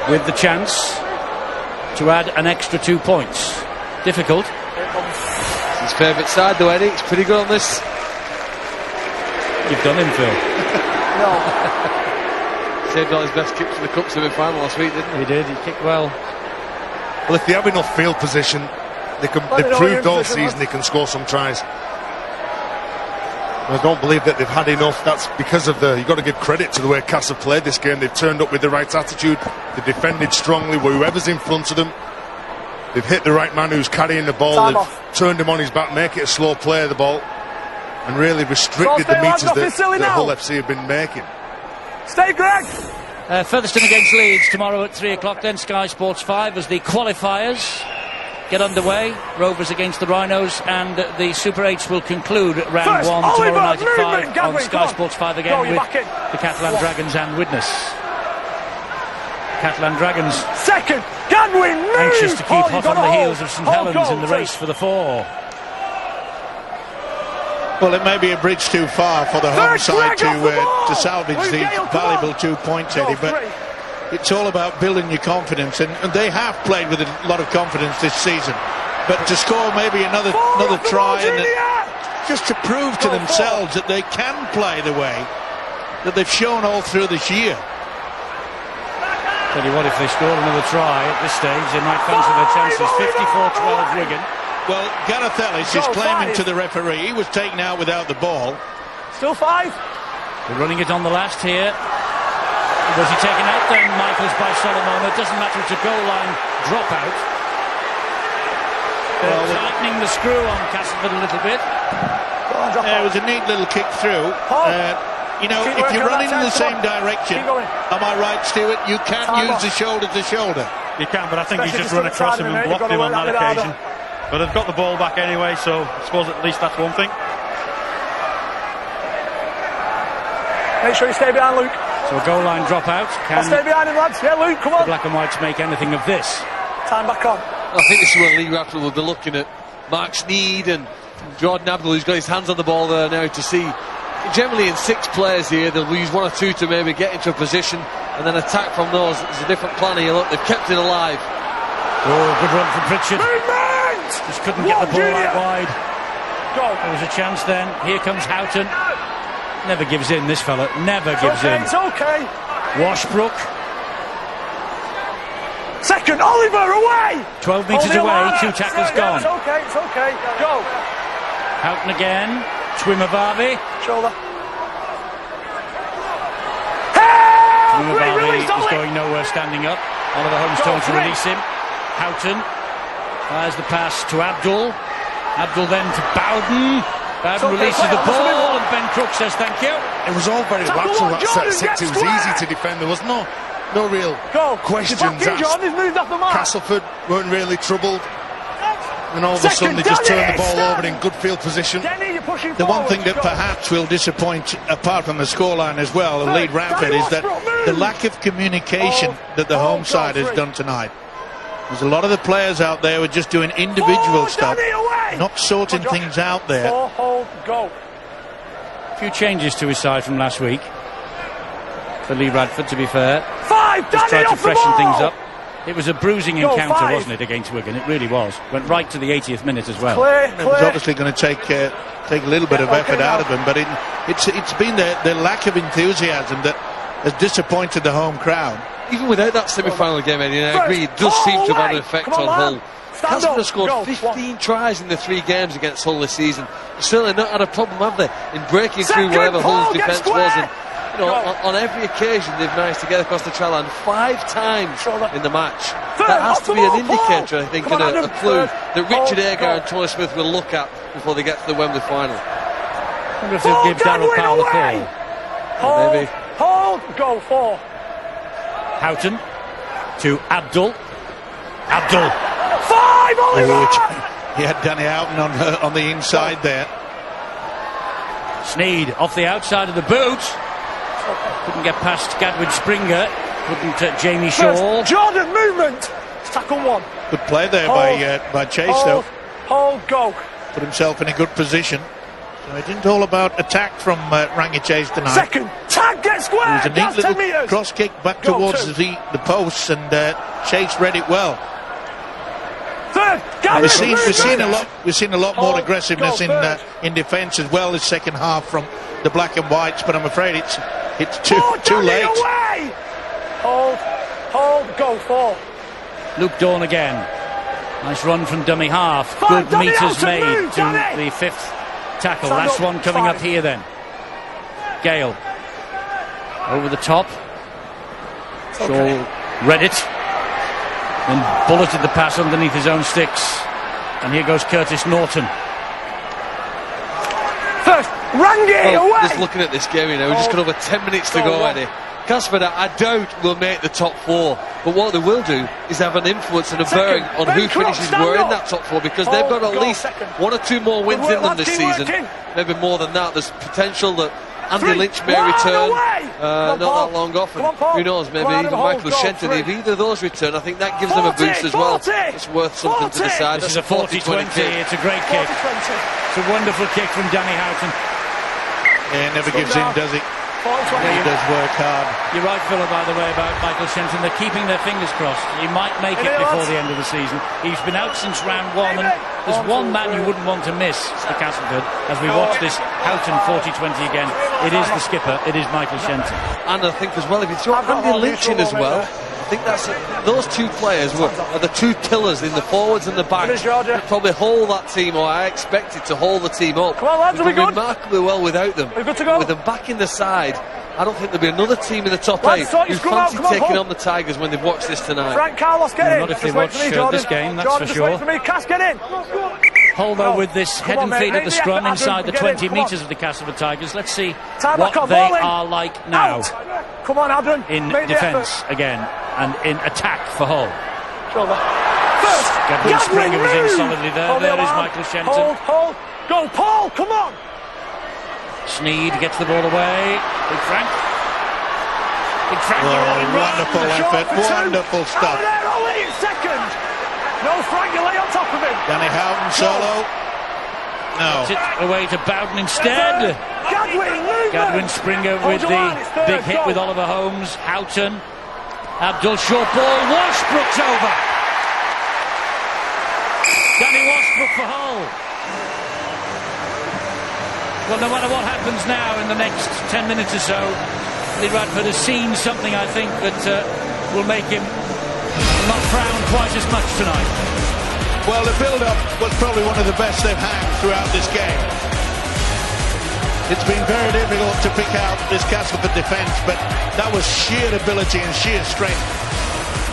Speaker 1: with the chance to add an extra 2 points. Difficult.
Speaker 3: It's his favourite side though, Eddie. It's pretty good on this.
Speaker 1: You've done him, Phil.
Speaker 3: No. Saved all his best kicks for the Cup semi-final last week, didn't he?
Speaker 1: He did. He kicked well.
Speaker 4: Well, if they have enough field position, they've proved all season they can score some tries. I don't believe that they've had enough. That's because of you've got to give credit to the way Castle played this game. They've turned up with the right attitude. They defended strongly. Whoever's in front of them, they've hit the right man who's carrying the ball. They've turned him on his back, make it a slow play of the ball, and really restricted the meters that Hull FC have been making.
Speaker 5: Stay, Greg!
Speaker 1: Featherstone against Leeds tomorrow at 3 o'clock, then Sky Sports 5 as the qualifiers get underway. Rovers against the Rhinos, and the Super 8s will conclude round 1 tomorrow night at 5 on Sky Sports 5 again with the Catalan Dragons and Widnes. Catalan Dragons
Speaker 5: second, Gadwin
Speaker 1: anxious to keep hot on the heels of St Helens in the race for the 4.
Speaker 2: Well, it may be a bridge too far for the home side to salvage these valuable 2 points, Eddie, but it's all about building your confidence, and they have played with a lot of confidence this season. But to score maybe another try, and just to prove to themselves that they can play the way that they've shown all through this year.
Speaker 1: Tell you what, if they score another try at this stage, they might fancy their chances. 54-12 Wigan.
Speaker 2: Well, Gareth Ellis is claiming to the referee he was taken out without the ball.
Speaker 5: Still 5.
Speaker 1: They're running it on the last here. Was he taken out then, Michaels, by Solomon? It doesn't matter, it's a goal line dropout. They're tightening the screw on Castleford a little bit.
Speaker 2: It was a neat little kick through. You know, if you're running in the same direction, am I right, Stuart? You can use the shoulder to shoulder.
Speaker 6: You can, but I think he's just run across him and blocked him on that occasion. But they've got the ball back anyway, so I suppose at least that's one thing.
Speaker 5: Make sure you stay behind Luke.
Speaker 1: So a goal line dropout.
Speaker 5: I'll stay behind him, lads. Yeah, Luke, come on.
Speaker 1: The black and whites make anything of this?
Speaker 5: Time back on.
Speaker 3: I think this is where Lee Rafford will be looking at Mark Sneed and Jordan Abdul, who's got his hands on the ball there now, to see. Generally in 6 players here, they'll use 1 or 2 to maybe get into a position and then attack from those. It's a different plan here. Look, they've kept it alive.
Speaker 1: Oh, good run from Pritchard.
Speaker 5: Movement!
Speaker 1: Just couldn't get the ball out wide.
Speaker 5: Go.
Speaker 1: There was a chance then. Here comes Houghton. Never gives in, this fella. Never gives in.
Speaker 5: It's okay.
Speaker 1: Washbrook.
Speaker 5: Second, Oliver, away!
Speaker 1: 12 metres away, 2 tackles gone.
Speaker 5: It's okay. Go.
Speaker 1: Houghton again. Twimavavi.
Speaker 5: Shoulder.
Speaker 1: Twimavavi is going nowhere standing up. Oliver Holmes told to release him. Houghton fires the pass to Abdul. Abdul then to Bowden. Bowden releases the ball and Ben Crook says thank you.
Speaker 4: It was all very lateral, that set 6. It was easy to defend. There was no real questions asked. Castleford weren't really troubled. And all of a sudden they just turned the ball over in good field position.
Speaker 2: The one thing that perhaps will disappoint, apart from the scoreline as well, and lead Rampant, is that the lack of communication that the home side has done tonight. There's a lot of the players out there who are just doing individual stuff, not sorting things out there.
Speaker 1: A few changes to his side from last week for Lee Radford, to be fair. Just tried to freshen things up. It was a bruising encounter, wasn't it, against Wigan? It really was. Went right to the 80th minute as well.
Speaker 2: It was obviously going to take a little bit of effort out of him, but it's been the lack of enthusiasm that has disappointed the home crowd.
Speaker 3: Even without that semi-final game, Eddie, and I agree, it does seem to have had an effect on Hull. Castleford have scored 15 tries in the 3 games against Hull this season. They've certainly not had a problem, have they, in breaking through wherever Hull's defence was. And, you know, on every occasion they've managed to get across the try line 5 times in the match. That has to be an indicator, I think, and a clue that Richard Agar and Tony Smith will look at before they get to the Wembley final.
Speaker 1: I wonder if they'll give Darryl Powell a call.
Speaker 3: Maybe.
Speaker 5: Hold, go 4.
Speaker 1: Houghton to Abdul. Abdul.
Speaker 5: 5, Oliver!
Speaker 2: He had Danny Houghton on the inside there.
Speaker 1: Sneed off the outside of the boot. Couldn't get past Gadwin Springer. Couldn't Jamie Shaw.
Speaker 5: Jordan, movement! Tackle 1.
Speaker 2: Good play there by Chase, though.
Speaker 5: Hold, go.
Speaker 2: Put himself in a good position. So it isn't all about attack from Rangi Chase tonight.
Speaker 5: Second, tag, get square!
Speaker 2: It was a neat little cross kick back towards the posts, and Chase read it well.
Speaker 5: Third,
Speaker 2: we've seen a lot more aggressiveness in defence as well this second half from the black and whites, but I'm afraid it's too late.
Speaker 5: Away. Hold, go 4.
Speaker 1: Luke Dawn again. Nice run from dummy half. Good meters made to the 5th tackle. Last one coming up here then. Gale over the top. Shaw read it and bulleted the pass underneath his own sticks. And here goes Curtis Norton.
Speaker 5: First, Rangi away!
Speaker 3: Just looking at this game, we've just got over 10 minutes to go, Eddie. Castleford, I doubt, will make the top 4, but what they will do is have an influence and a bearing on who finishes where in that top 4, because they've got at least 1 or 2 more wins in them this season. Maybe more than that. There's potential that Andy Lynch may return not that long off, and who knows, maybe even Michael Shenton. If either of those return, I think that gives them a boost as well. It's worth something to decide.
Speaker 1: This is a 40-20 kick. It's a great kick. It's a wonderful kick from Danny Houghton.
Speaker 2: Yeah, never gives in, does he? He does work hard.
Speaker 1: You're right, Philip, by the way, about Michael Shenton. They're keeping their fingers crossed. He might make it before the end of the season. He's been out since round 1, and there's one man you wouldn't want to miss for Castleford as we watch this Houghton 40-20 again. It is the skipper. It is Michael Shenton.
Speaker 3: And I think as well, if you throw Andy Lynch in as well, I think those 2 players are the 2 pillars in the forwards and the backs. Probably hold that team, or I expect it to hold the team up.
Speaker 5: Come on, lads,
Speaker 3: we've done remarkably well without them.
Speaker 5: We're good to go.
Speaker 3: With them back in the side, I don't think there'll be another team in the top 8 who fancy taking on the Tigers when they've watched this tonight.
Speaker 5: Frank Carlos, get in.
Speaker 1: Not if they watch this game, that's for sure.
Speaker 5: Cass, get in.
Speaker 1: Hull, though, with this head and feet at the scrum inside the 20 metres of the Castleford Tigers. Let's see what they are like now.
Speaker 5: Come on, Adrian.
Speaker 1: In defence again, and in attack for Hull.
Speaker 5: First,
Speaker 1: Gadwin Springer was in solidly there. There is Michael Shenton.
Speaker 5: Hold. Go, Paul, come on.
Speaker 1: Sneed gets the ball away. Big Frank. Big Frank.
Speaker 2: Wonderful effort. Wonderful stuff.
Speaker 5: Ollie in second. No, Frank, you lay on top of him.
Speaker 2: Danny Houghton solo. No.
Speaker 1: It away to Bowden instead. Gadwin Springer with the big hit with Oliver Holmes. Houghton. Abdul short ball. Washbrook's over. Danny Washbrook for Hull. Well, no matter what happens now in the next 10 minutes or so, Lee Radford has seen something, I think, that will make him not frown quite as much tonight.
Speaker 2: Well, the build-up was probably one of the best they've had throughout this game. It's been very difficult to pick out this Castleford defence, but that was sheer ability and sheer strength.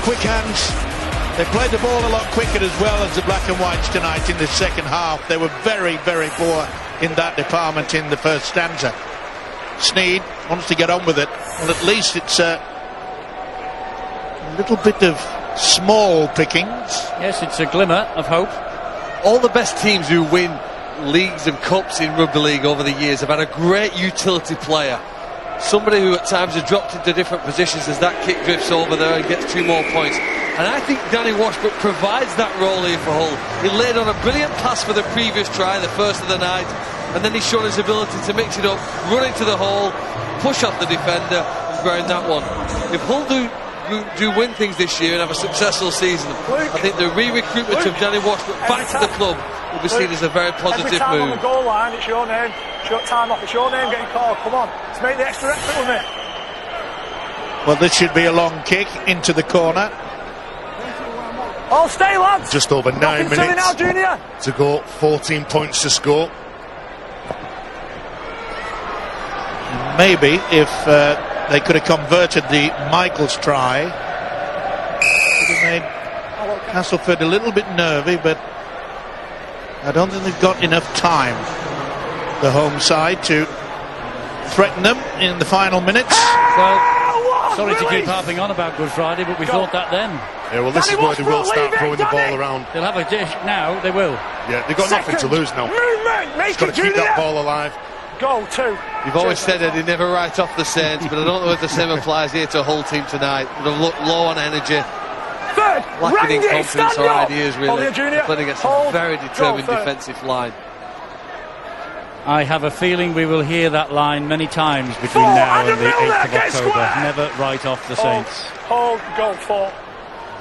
Speaker 2: Quick hands. They played the ball a lot quicker as well as the Black and Whites tonight in the second half. They were very, very poor in that department in the first stanza. Sneed wants to get on with it. Well, at least it's a little bit of small pickings.
Speaker 1: Yes, it's a glimmer of hope.
Speaker 3: All the best teams who win leagues and cups in rugby league over the years have had a great utility player. Somebody who at times has dropped into different positions as that kick drifts over there and gets 2 more points. And I think Danny Washbrook provides that role here for Hull. He laid on a brilliant pass for the previous try, the first of the night, and then he's shown his ability to mix it up, run into the hole, push off the defender and ground that one. If Hull do win things this year and have a successful season, I think the re-recruitment of Danny Washbrook back to the club will be seen as a very positive
Speaker 5: every time
Speaker 3: move.
Speaker 5: On the goal line, it's your name. Short time off, it's your name getting called. Come on, let's make the extra effort with it.
Speaker 2: Well, this should be a long kick into the corner.
Speaker 5: Oh, stay, lads.
Speaker 4: Just over 9 minutes
Speaker 5: now, Junior.
Speaker 4: to go. 14 points to score.
Speaker 2: Maybe if they could have converted the Michaels try, it would have made Castleford a little bit nervy, but I don't think they've got enough time, the home side, to threaten them in the final minutes.
Speaker 1: Well, sorry to keep harping on about Good Friday, but we thought that then.
Speaker 4: Yeah, well, this is where they will start throwing the ball around.
Speaker 1: They'll have a dish now, they will.
Speaker 4: Yeah, they've got nothing to lose now. Just got to keep that ball alive.
Speaker 5: Go, 2.
Speaker 3: You've always said that they never write off the Saints, but I don't know if the same applies here to a Hull team tonight. They've looked low on energy, lacking in confidence or ideas, really. They're playing against a very determined defensive line.
Speaker 1: I have a feeling we will hear that line many times between now and the 8th of October. Never write off the Saints.
Speaker 5: Hold, go, 4.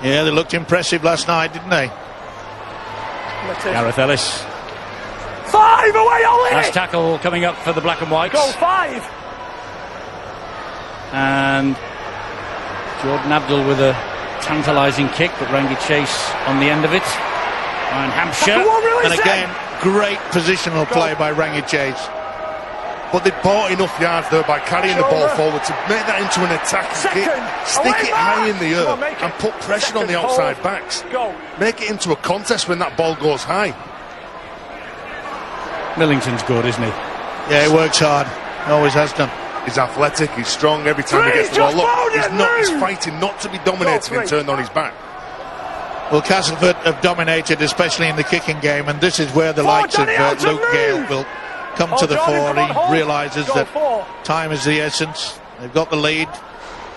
Speaker 2: Yeah, they looked impressive last night, didn't they?
Speaker 1: Gareth Ellis.
Speaker 5: 5 away, Ollie!
Speaker 1: Last tackle coming up for the Black and Whites.
Speaker 5: Go, 5.
Speaker 1: And Jordan Abdul with a tantalising kick, but Rangi Chase on the end of it. And Hampshire.
Speaker 2: And again, great positional play by Rangi Chase.
Speaker 4: But they bought enough yards there by carrying the ball forward to make that into an attacking kick, stick it high in the air and put pressure on the outside backs. Make it into a contest when that ball goes high.
Speaker 1: Millington's good, isn't he?
Speaker 2: Yeah, he works hard. Always has done.
Speaker 4: He's athletic, he's strong every time he gets the ball. Look, he's fighting not to be dominated and turned on his back.
Speaker 2: Well, Castleford have dominated, especially in the kicking game, and this is where the likes of Luke Gale will come to the fore. He realises that time is the essence. They've got the lead.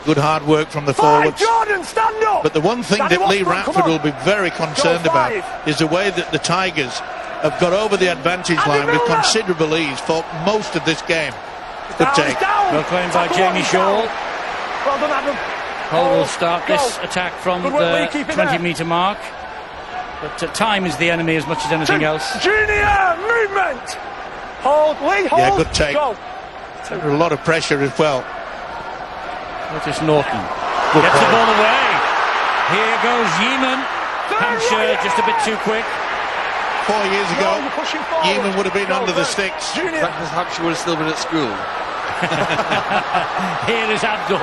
Speaker 2: Good hard work from the forwards. But the one thing that Lee Radford will be very concerned about is the way that the Tigers have got over the advantage line with considerable ease for most of this game. Good take.
Speaker 1: Well claimed by Jamie Shaw.
Speaker 5: Well done, Adam.
Speaker 1: Hull will start this attack from the 20-metre mark. But time is the enemy as much as anything else.
Speaker 5: Junior, movement. Hold, Lee, hold.
Speaker 2: Yeah, good take. Under a lot of pressure as well.
Speaker 1: Curtis Norton gets the ball away. Here goes Yeaman. Hampshire just a bit too quick.
Speaker 2: 4 years ago, Yeaman would have been under the sticks.
Speaker 3: That because Hampshire would have still been at school.
Speaker 1: Here is Abdul.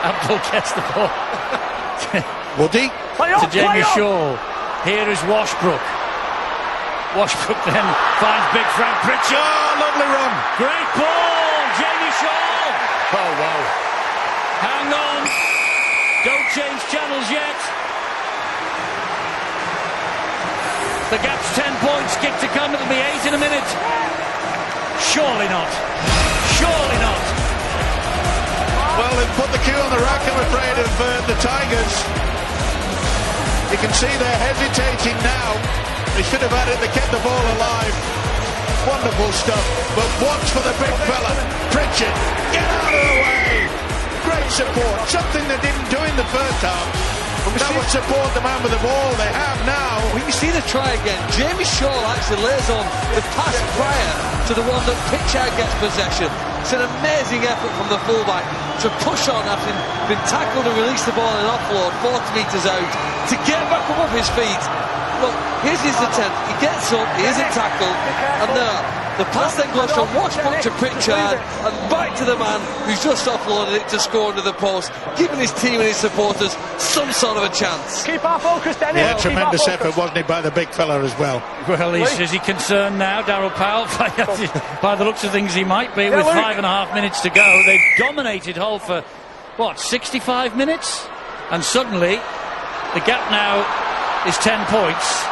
Speaker 1: Abdul gets the ball.
Speaker 2: Would he?
Speaker 1: To Jamie Shaw. Here is Washbrook. Washbrook then finds Big Frank Pritchard.
Speaker 2: Oh, lovely run.
Speaker 1: Great ball, Jamie Shaw.
Speaker 4: Oh, wow.
Speaker 1: Hang on. Don't change channels yet. The gap's 10 points. Kick to come. It'll be 8 in a minute. Surely not. Surely not.
Speaker 2: Well, they've put the cue on the rack, I'm afraid, of the Tigers. You can see they're hesitating now. They should have had it, they kept the ball alive. Wonderful stuff. But watch for the big fella, Pritchard. Get out of the way. Great support, something they didn't do in the first half. That would support the man with the ball. They have now.
Speaker 3: Well, you see the try again. Jamie Shaw actually lays on the pass prior to the one that Pritchard gets possession. It's an amazing effort from the fullback to push on after being tackled and release the ball in an offload 40 metres out to get back up off his feet. Look, here's his attempt. He gets up, he isn't tackled, and the pass then goes from Watchbook to Pritchard and back to the man who's just offloaded it to score under the post, giving his team and his supporters some sort of a chance.
Speaker 5: Keep our focus, Denny.
Speaker 2: Yeah, tremendous effort, wasn't it, by the big fella as well.
Speaker 1: Well, is he concerned now, Darryl Powell? By the looks of things, he might be. With 5.5 minutes to go, they've dominated Hull for, 65 minutes? And suddenly, the gap now is 10 points.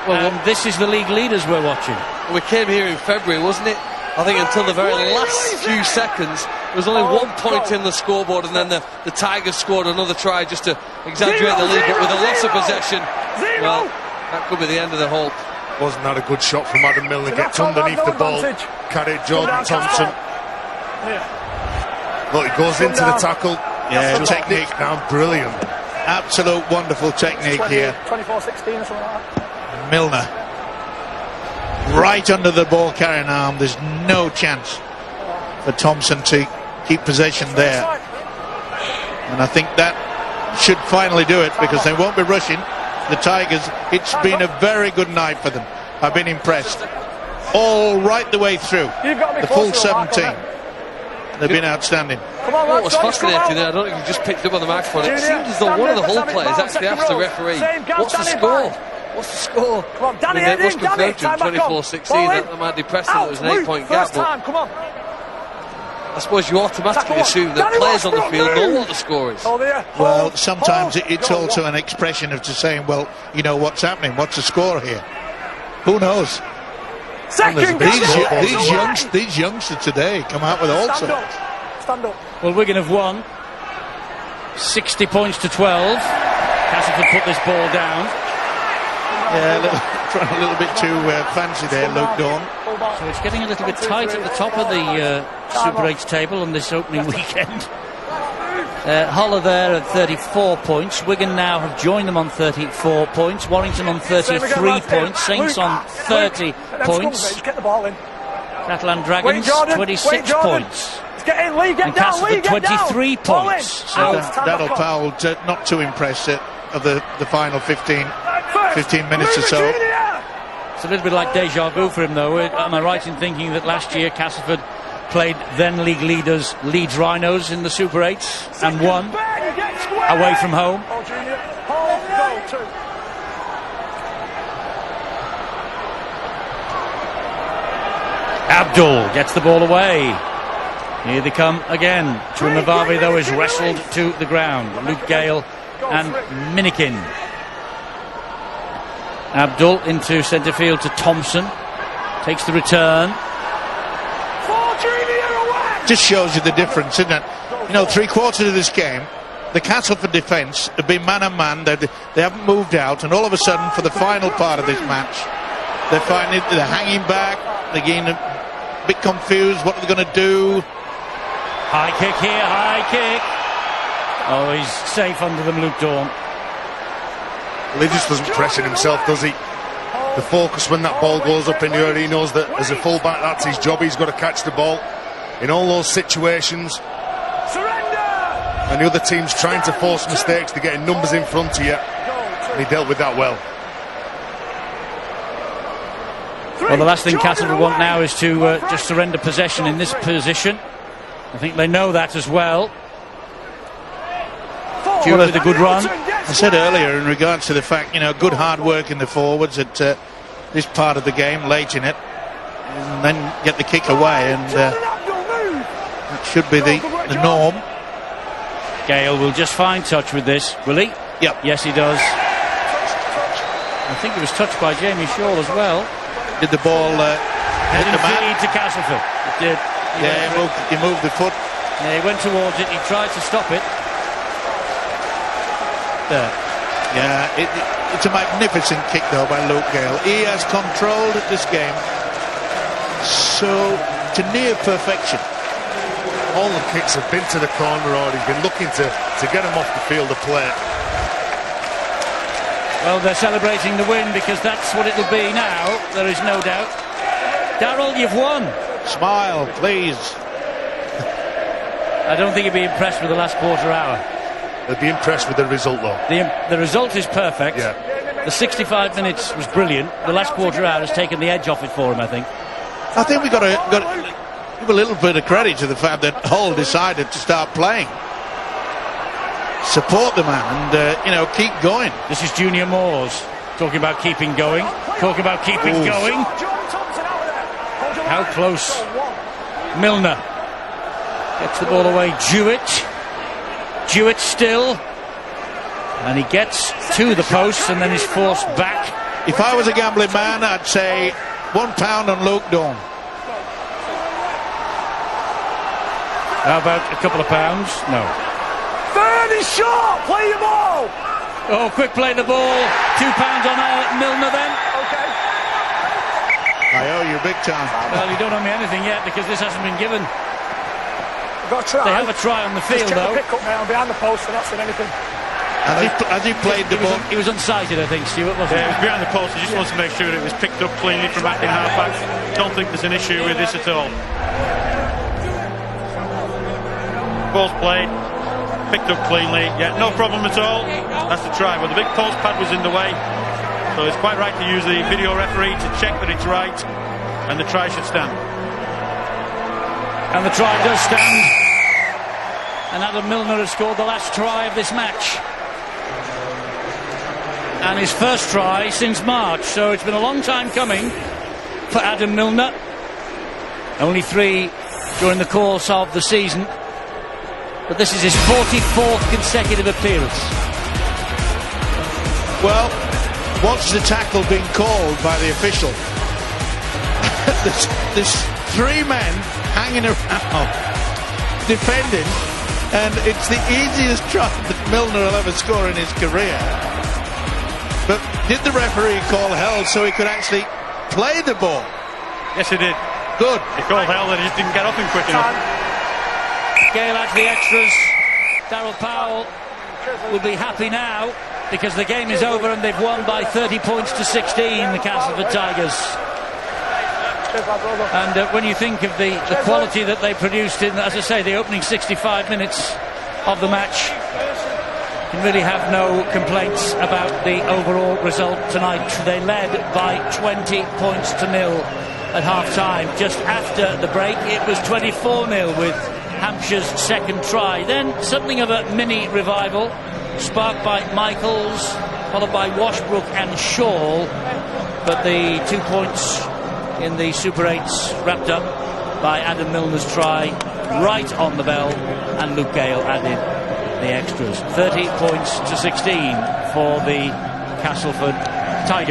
Speaker 1: Well, this is the league leaders we're watching.
Speaker 3: We came here in February, wasn't it? I think until the very last few seconds, there was only 1 point in the scoreboard, and then the Tigers scored another try just to exaggerate the lead, but with a loss of possession, well, that could be the end of the Hull.
Speaker 4: Wasn't that a good shot from Adam Milner? Gets underneath the ball, carried Jordan Thompson. Look, he goes into the tackle.
Speaker 2: Yeah, technique
Speaker 4: now, brilliant.
Speaker 2: Absolute wonderful technique here.
Speaker 5: 24-16 or something like that.
Speaker 2: Milner. Right under the ball carrying arm. There's no chance for Thompson to keep possession there. And I think that should finally do it, because they won't be rushing the Tigers. It's been a very good night for them. I've been impressed. All right the way through. The full 17. They've been outstanding.
Speaker 3: What was fascinating there, I don't think you just picked up on the microphone, it seemed as though one of the Hull players actually asked the referee, what's the score? What's the score?
Speaker 5: Come on, Danny,
Speaker 3: it was confirmed to him 24-16, that might depress them, it was an 8-point gap, but I suppose you automatically assume that players on the field know what the score is.
Speaker 2: Well, sometimes it's also an expression of just saying, well, you know what's happening, what's the score here? Who knows? These youngsters today come out with all sorts.
Speaker 5: Stand up.
Speaker 1: Well, Wigan have won 60 points to 12. Castleford put this ball down.
Speaker 2: Yeah, trying a little bit too fancy there, Luke Dawn.
Speaker 1: So it's getting a little bit tight at the top of the Super 8 table on this opening weekend. Hull are there at 34 points. Wigan now have joined them on 34 points. Warrington on 33 points. Saints on 30 points. Catalan Dragons 26 points. And Castleford 23 points.
Speaker 2: So Darryl Powell not too impressed of the final 15 minutes or so.
Speaker 1: It's a little bit like deja vu for him, though. Am I right in thinking that last year Castleford played then league leaders Leeds Rhinos in the Super 8s and won away from home? Abdul gets the ball away. Here they come again. Mavavi, though, is wrestled to the ground. Luke Gale and Minikin. Abdul into centre field to Thompson. Takes the return.
Speaker 2: Just shows you the difference, isn't it? You know, 3/4 of this game, the Castleford defence have been man and man. They haven't moved out, and all of a sudden, for the final part of this match, they're hanging back. They're getting a bit confused. What are they going to do?
Speaker 1: High kick here, high kick. Oh, he's safe under them, Luke Dawn.
Speaker 4: Well, he just doesn't pressure himself, does he? The focus when that ball goes up in the air, he knows that as a fullback, that's his job. He's got to catch the ball in all those situations. And the other team's trying to force mistakes to get numbers in front of you. And he dealt with that well.
Speaker 1: Well, the last thing Castleford want now is to just surrender possession in this position. I think they know that as well. Due with a good run.
Speaker 2: I said earlier in regards to the fact, you know, good hard work in the forwards at this part of the game, late in it, and then get the kick away, and that should be the norm.
Speaker 1: Gale will just find touch with this, will he?
Speaker 2: Yep.
Speaker 1: Yes, he does. I think it was touched by Jamie Shaw as well.
Speaker 2: Did the ball hit the man?
Speaker 1: To Castleford. It did.
Speaker 2: Yeah, he moved the foot
Speaker 1: Yeah, he went towards it, he tried to stop it. There.
Speaker 2: Yeah, it's a magnificent kick though by Luke Gale. He has controlled this game so to near perfection.
Speaker 4: All the kicks have been to the corner, or he's been looking to get him off the field of play.
Speaker 1: Well, they're celebrating the win because that's what it'll be now, there is no doubt. Darryl, you've won.
Speaker 2: Smile, please.
Speaker 1: I don't think he'd be impressed with the last quarter hour.
Speaker 4: They'd be impressed with the result, though.
Speaker 1: The result is perfect.
Speaker 4: Yeah.
Speaker 1: The 65 minutes was brilliant. The last quarter hour has taken the edge off it for him, I think.
Speaker 2: I think we got to give a little bit of credit to the fact that Hull decided to start playing. Support the man and, keep going.
Speaker 1: This is Junior Moores talking about keeping going. Talking about keeping going. How close? Milner gets the ball away. Jewett still, and he gets to the post and then is forced back.
Speaker 2: If I was a gambling man, I'd say £1 on Luke Dawn.
Speaker 1: How about a couple of pounds? No.
Speaker 5: 30 short, play your ball.
Speaker 1: Oh, quick play the ball. £2 on Milner then.
Speaker 5: Okay.
Speaker 2: I owe you big time.
Speaker 1: Well, you don't owe me anything yet because this hasn't been given.
Speaker 5: Got a try.
Speaker 1: They have a try on the field, though.
Speaker 5: Pick up now behind the post, and that's anything.
Speaker 2: As he played the ball,
Speaker 1: he was unsighted, I think, Stuart, wasn't
Speaker 6: Yeah,
Speaker 1: he?
Speaker 6: it was behind the post. He just wants to make sure it was picked up cleanly from acting half-back. Don't think there's an issue with this at all. Ball's played, picked up cleanly. Yeah, no problem at all. That's the try. Well, the big post pad was in the way, so it's quite right to use the video referee to check that it's right, and the try should stand.
Speaker 1: And the try does stand. And Adam Milner has scored the last try of this match. And his first try since March. So it's been a long time coming for Adam Milner. Only 3 during the course of the season. But this is his 44th consecutive appearance.
Speaker 2: well, what's the tackle being called by the official? There's 3 men hanging around defending, and it's the easiest try that Milner will ever score in his career. But did the referee call held so he could actually play the ball?
Speaker 6: Yes, he did.
Speaker 2: Good.
Speaker 6: He called held and he just didn't get up him quick enough.
Speaker 1: Gale adds the extras. Darryl Powell will be happy now because the game is over and they've won by 30 points to 16, the Castleford Tigers. And when you think of the quality that they produced in, as I say, the opening 65 minutes of the match, you can really have no complaints about the overall result tonight. They led by 20 points to 0 at half-time. Just after the break, it was 24-0 with Hampshire's second try. Then something of a mini revival, sparked by Michaels, followed by Washbrook and Shaw. But the 2 points in the Super 8s wrapped up by Adam Milner's try right on the bell, and Luke Gale added the extras. 30 points to 16 for the Castleford Tigers.